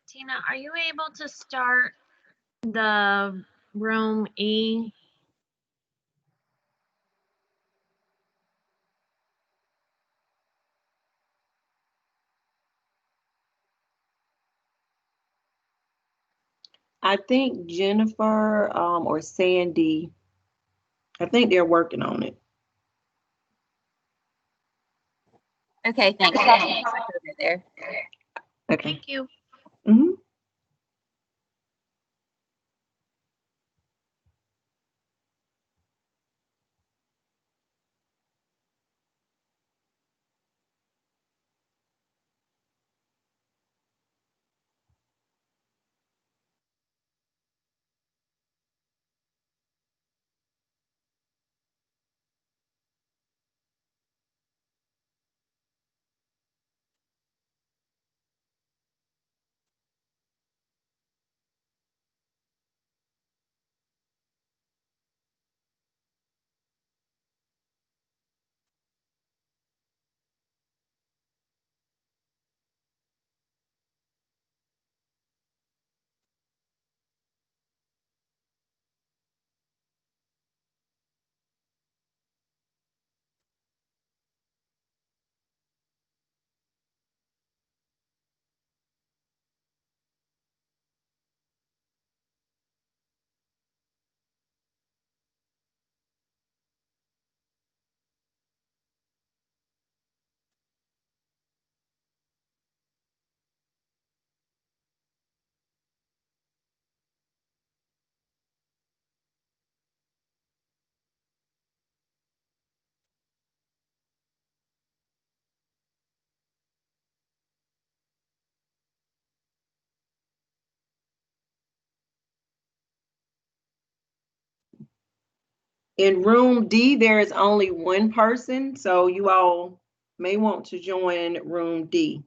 [SPEAKER 8] Tina, are you able to start the room E?
[SPEAKER 2] I think Jennifer, or Sandy, I think they're working on it.
[SPEAKER 4] Okay, thanks. I'll be back over there.
[SPEAKER 2] Okay.
[SPEAKER 8] Thank you.
[SPEAKER 2] Mhm. In room D, there is only one person, so you all may want to join room D.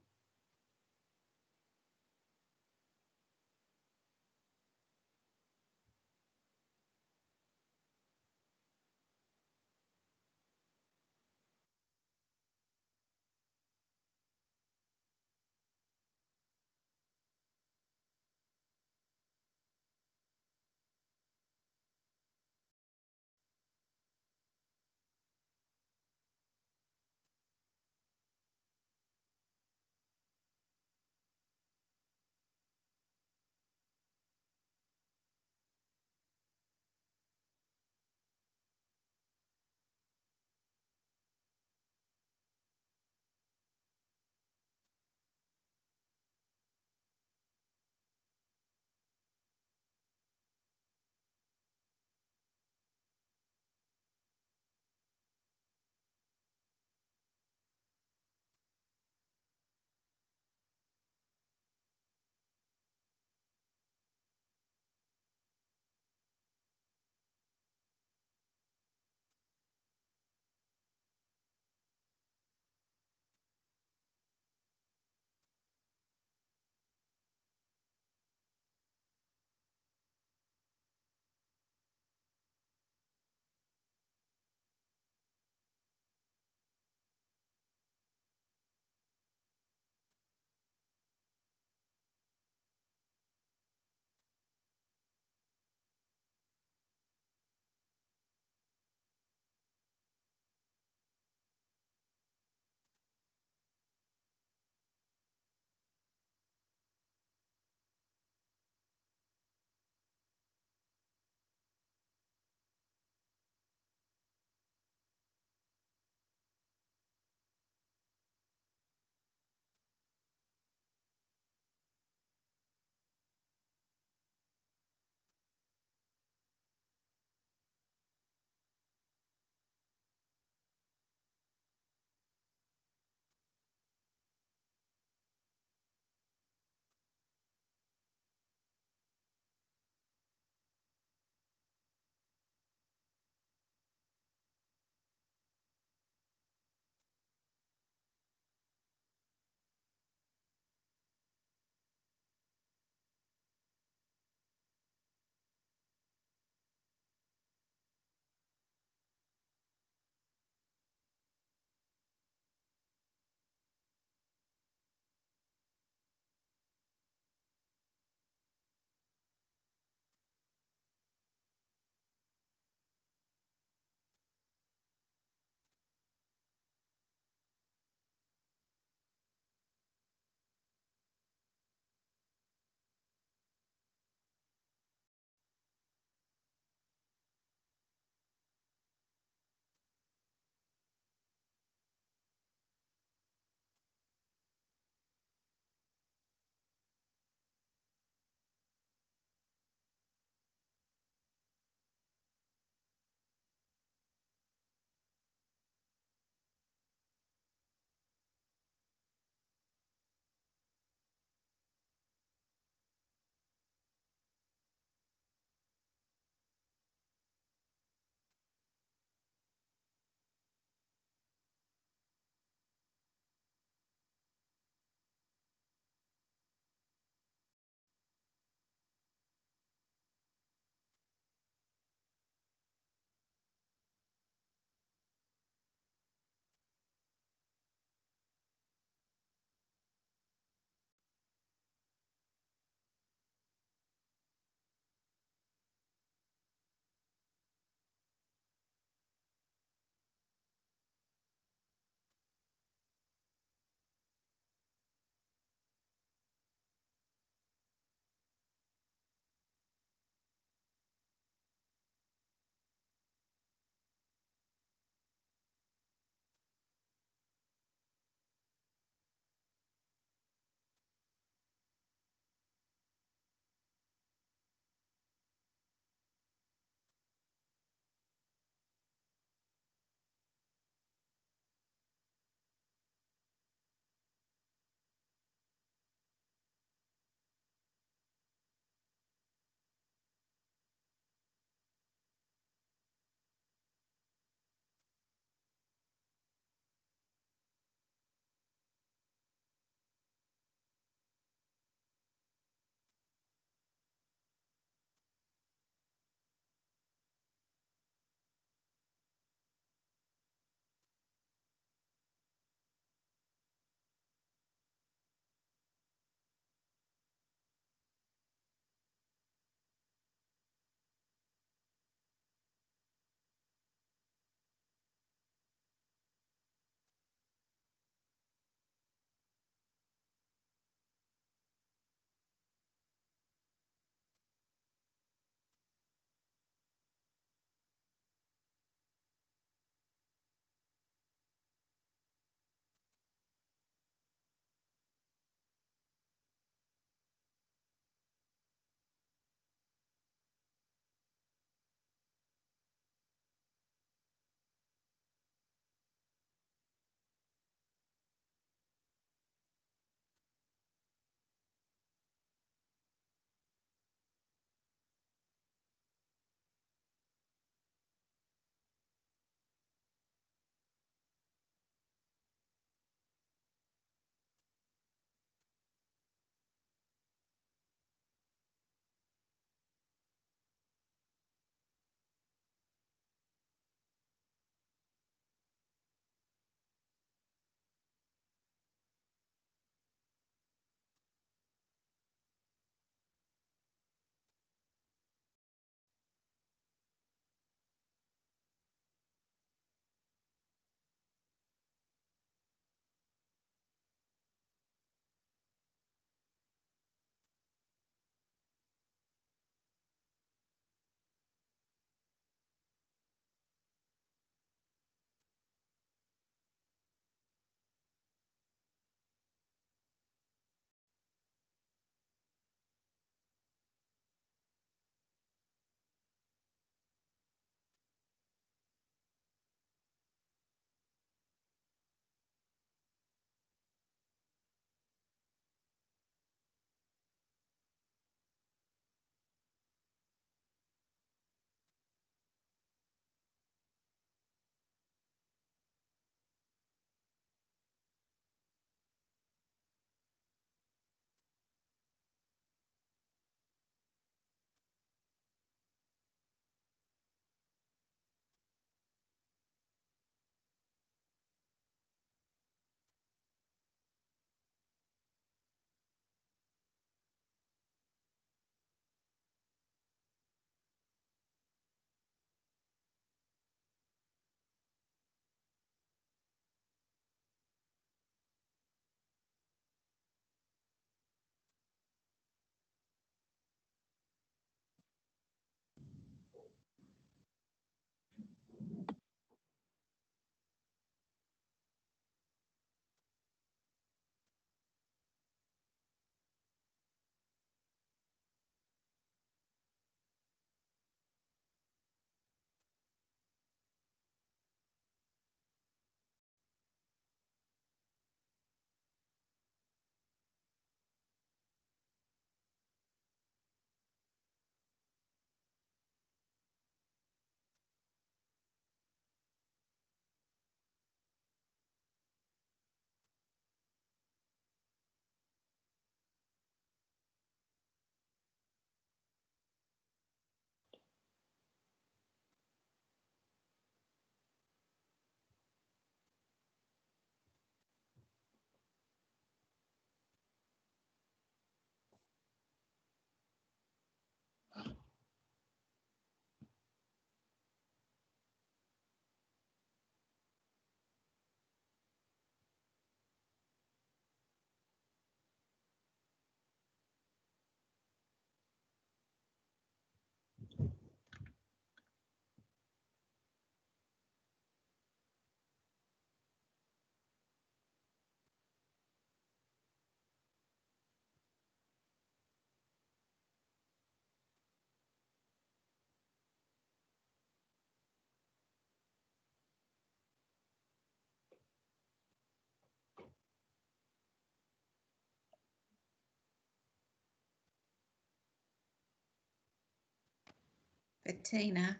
[SPEAKER 1] Bettina.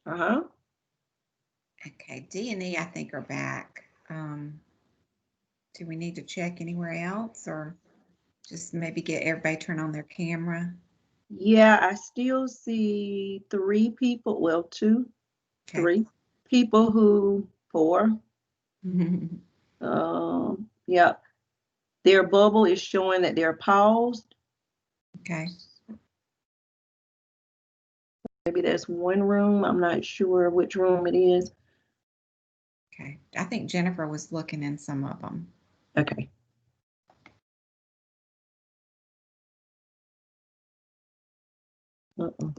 [SPEAKER 2] Uh-huh.
[SPEAKER 1] Okay, D and E, I think, are back. Do we need to check anywhere else, or just maybe get everybody turn on their camera?
[SPEAKER 2] Yeah, I still see 3 people, well, 2,
[SPEAKER 1] Okay.
[SPEAKER 2] 3 people who, 4. Yeah, their bubble is showing that they're paused.
[SPEAKER 1] Okay.
[SPEAKER 2] Maybe that's one room. I'm not sure which room it is.
[SPEAKER 1] Okay. I think Jennifer was looking in some of them.
[SPEAKER 2] Okay. Uh-uh.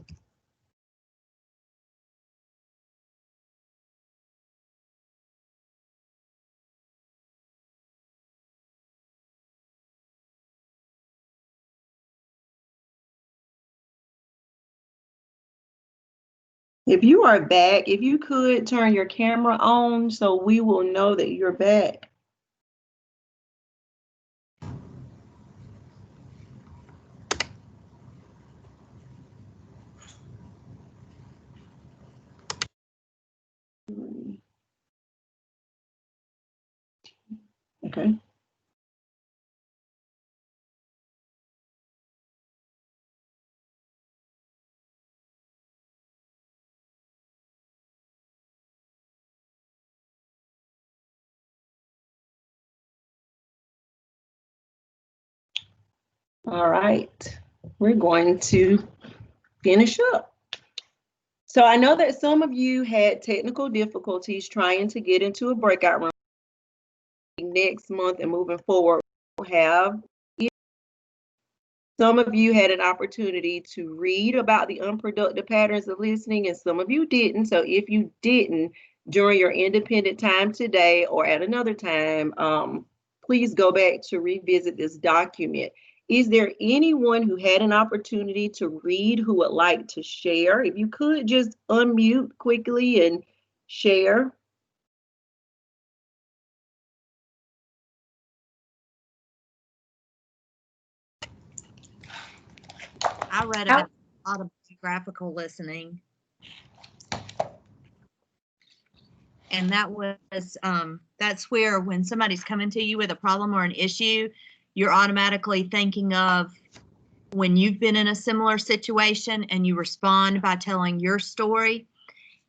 [SPEAKER 2] If you are back, if you could turn your camera on so we will know that you're back. Okay. All right, we're going to finish up. So I know that some of you had technical difficulties trying to get into a breakout room. Next month and moving forward, we'll have. Some of you had an opportunity to read about the unproductive patterns of listening, and some of you didn't. So if you didn't during your independent time today or at another time, please go back to revisit this document. Is there anyone who had an opportunity to read who would like to share? If you could just unmute quickly and share.
[SPEAKER 8] I read about autobiographical listening. And that was, that's where when somebody's coming to you with a problem or an issue, you're automatically thinking of when you've been in a similar situation and you respond by telling your story.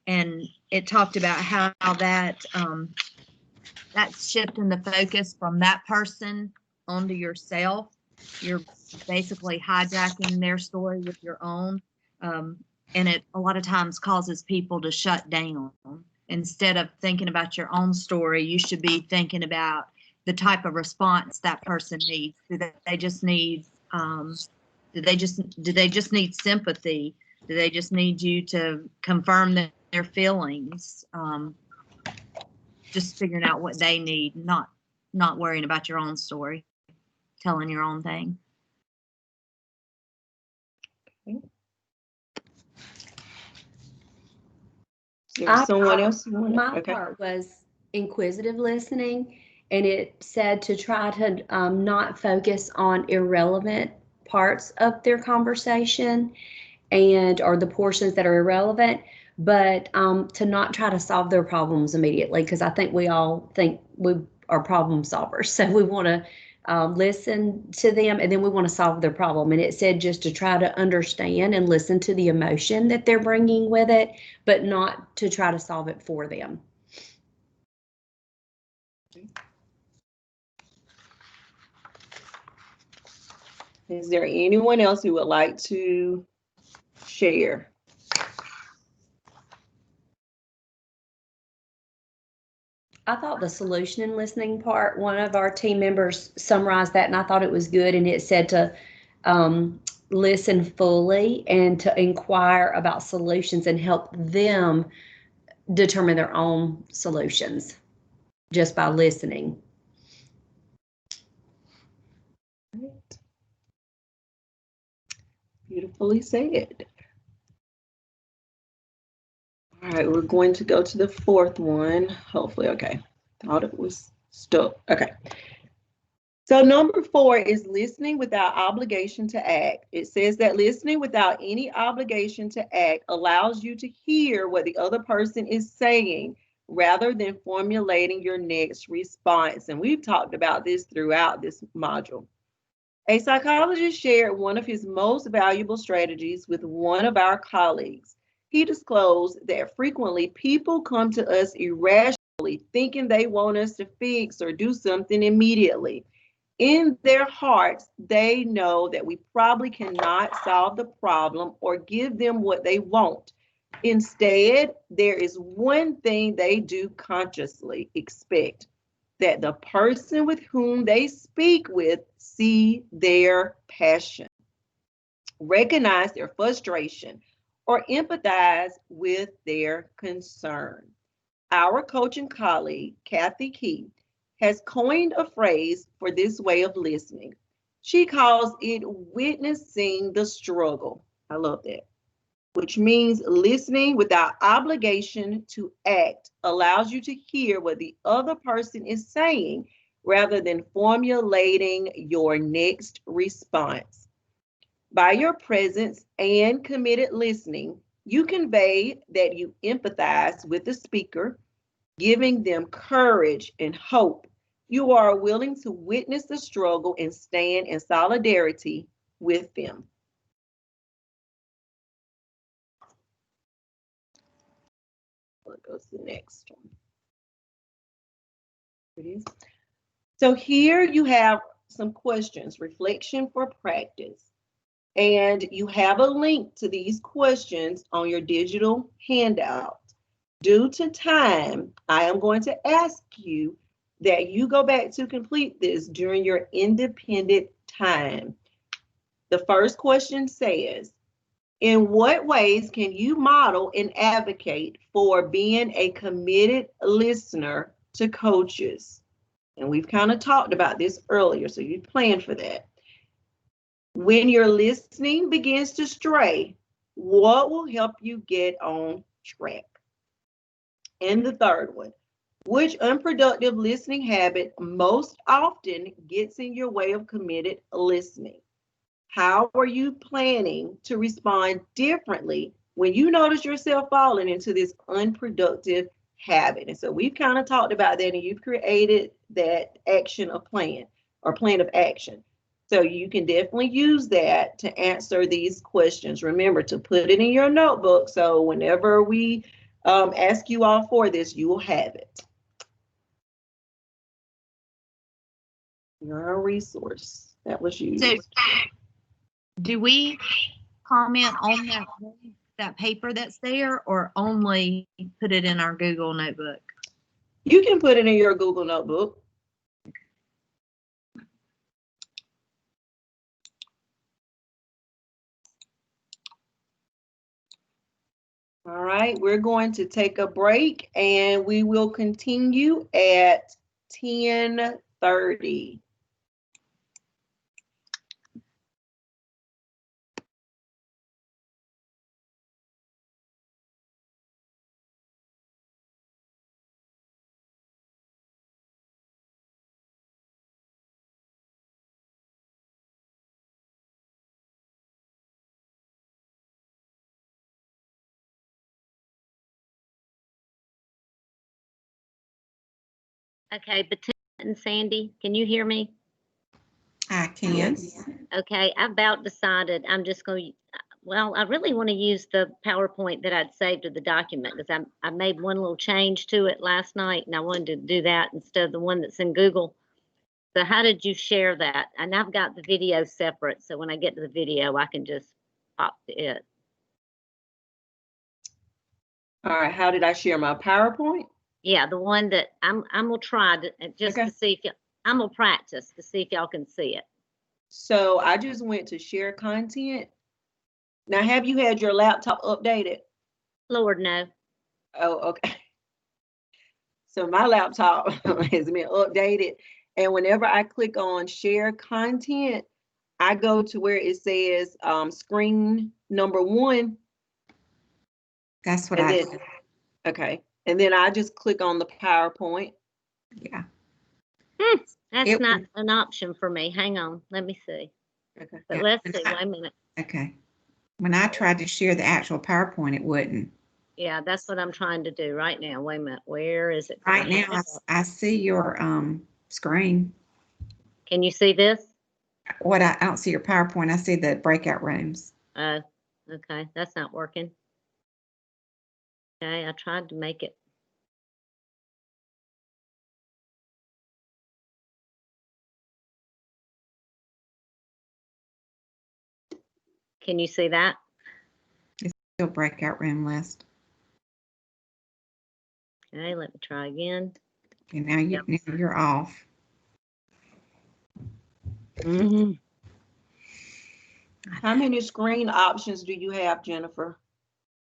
[SPEAKER 8] And it talked about how that, that's shifting the focus from that person onto yourself. You're basically hijacking their story with your own. And it a lot of times causes people to shut down. Instead of thinking about your own story, you should be thinking about the type of response that person needs. Do they just need do they just need sympathy? Do they just need you to confirm their feelings? Just figuring out what they need, not worrying about your own story, telling your own thing.
[SPEAKER 2] Someone else?
[SPEAKER 3] My part was inquisitive listening, and it said to try to not focus on irrelevant parts of their conversation or the portions that are irrelevant, but to not try to solve their problems immediately, because I think we all think we are problem solvers. So we want to listen to them, and then we want to solve their problem. And it said just to try to understand and listen to the emotion that they're bringing with it, but not to try to solve it for them.
[SPEAKER 2] Is there anyone else who would like to share?
[SPEAKER 3] I thought the solution in listening part, one of our team members summarized that, and I thought it was good. And it said to listen fully and to inquire about solutions and help them determine their own solutions just by listening.
[SPEAKER 2] Beautifully said. All right, we're going to go to the 4th one. Hopefully, okay. Thought it was stuck. Okay. So number 4 is listening without obligation to act. It says that listening without any obligation to act allows you to hear what the other person is saying rather than formulating your next response. And we've talked about this throughout this module. A psychologist shared one of his most valuable strategies with one of our colleagues. He disclosed that frequently people come to us irrationally, thinking they want us to fix or do something immediately. In their hearts, they know that we probably cannot solve the problem or give them what they want. Instead, there is one thing they do consciously expect: that the person with whom they speak with see their passion, recognize their frustration, or empathize with their concern. Our coaching colleague, Kathy Key, has coined a phrase for this way of listening. She calls it witnessing the struggle. I love that. Which means listening without obligation to act allows you to hear what the other person is saying rather than formulating your next response. By your presence and committed listening, you convey that you empathize with the speaker, giving them courage and hope. You are willing to witness the struggle and stand in solidarity with them. Let's go to the next one. Here it is. So here you have some questions, reflection for practice. And you have a link to these questions on your digital handout. Due to time, I am going to ask you that you go back to complete this during your independent time. The first question says, in what ways can you model and advocate for being a committed listener to coaches? And we've kind of talked about this earlier, so you plan for that. When your listening begins to stray, what will help you get on track? And the third one, which unproductive listening habit most often gets in your way of committed listening? How are you planning to respond differently when you notice yourself falling into this unproductive habit? And so we've kind of talked about that, and you've created that action of plan or plan of action. So you can definitely use that to answer these questions. Remember to put it in your notebook, so whenever we ask you all for this, you will have it. You're a resource that was used.
[SPEAKER 8] So, do we comment on that paper that's there, or only put it in our Google notebook?
[SPEAKER 2] You can put it in your Google notebook. All right, we're going to take a break and we will continue at 10:30.
[SPEAKER 14] Okay, Bettina and Sandy, can you hear me?
[SPEAKER 1] I can.
[SPEAKER 14] Okay, I about decided I'm just going to, well, I really want to use the PowerPoint that I'd saved to the document, because I made one little change to it last night, and I wanted to do that instead of the one that's in Google. So how did you share that? And I've got the video separate, so when I get to the video, I can just pop to it.
[SPEAKER 2] All right, how did I share my PowerPoint?
[SPEAKER 14] Yeah, the one that I'm gonna try to just to see if I'm gonna practice to see if y'all can see it.
[SPEAKER 2] So I just went to share content. Now, have you had your laptop updated?
[SPEAKER 14] Lord, no.
[SPEAKER 2] Oh, okay. So my laptop has been updated, and whenever I click on share content, I go to where it says screen number 1.
[SPEAKER 1] That's what I did.
[SPEAKER 2] Okay. And then I just click on the PowerPoint.
[SPEAKER 1] Yeah.
[SPEAKER 14] That's
[SPEAKER 1] It
[SPEAKER 14] not
[SPEAKER 1] would-
[SPEAKER 14] an option for me. Hang on, let me see.
[SPEAKER 2] Okay.
[SPEAKER 14] But
[SPEAKER 1] Yeah,
[SPEAKER 14] let's
[SPEAKER 1] and
[SPEAKER 14] see, wait a minute.
[SPEAKER 1] Okay. When I tried to share the actual PowerPoint, it wouldn't.
[SPEAKER 14] Yeah, that's what I'm trying to do right now. Wait a minute, where is it? 'Cause
[SPEAKER 1] Right
[SPEAKER 14] I
[SPEAKER 1] now,
[SPEAKER 14] have it up.
[SPEAKER 1] I see your screen.
[SPEAKER 14] Can you see this?
[SPEAKER 1] I don't see your PowerPoint. I see the breakout rooms.
[SPEAKER 14] Oh, okay, that's not working. Okay, I tried to make it. Can you see that?
[SPEAKER 1] It's still breakout room list.
[SPEAKER 14] Okay, let me try again.
[SPEAKER 1] And now you're off.
[SPEAKER 2] How many screen options do you have, Jennifer?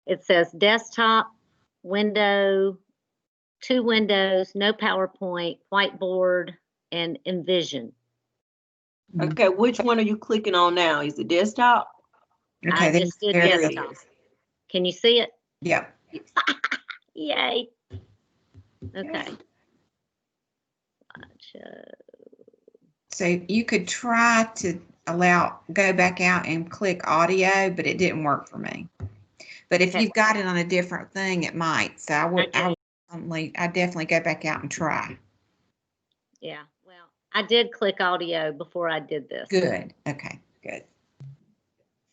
[SPEAKER 14] It says desktop, window, 2 windows, no PowerPoint, whiteboard, and Envision.
[SPEAKER 2] Okay, which one are you clicking on now? Is it desktop?
[SPEAKER 14] I just did
[SPEAKER 1] there it is.
[SPEAKER 14] desktop. Can you see it?
[SPEAKER 1] Yep.
[SPEAKER 14] Yay. Okay.
[SPEAKER 1] So you could try to go back out and click audio, but it didn't work for me. But if
[SPEAKER 14] Okay.
[SPEAKER 1] you've got it on a different thing, it might. So I definitely go back out and try.
[SPEAKER 14] Yeah, well, I did click audio before I did this.
[SPEAKER 1] Good. Okay, good.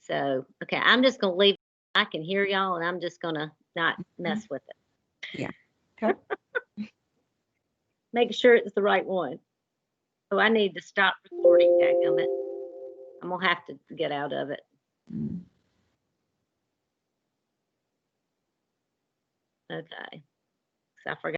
[SPEAKER 14] So, okay, I'm just gonna leave. I can hear y'all and I'm just gonna not mess with it.
[SPEAKER 1] Yeah.
[SPEAKER 2] Okay.
[SPEAKER 14] Make sure it's the right one. Oh, I need to stop recording, dadgummit. I'm gonna have to get out of it.
[SPEAKER 1] Mm.
[SPEAKER 14] Okay. So I forgot.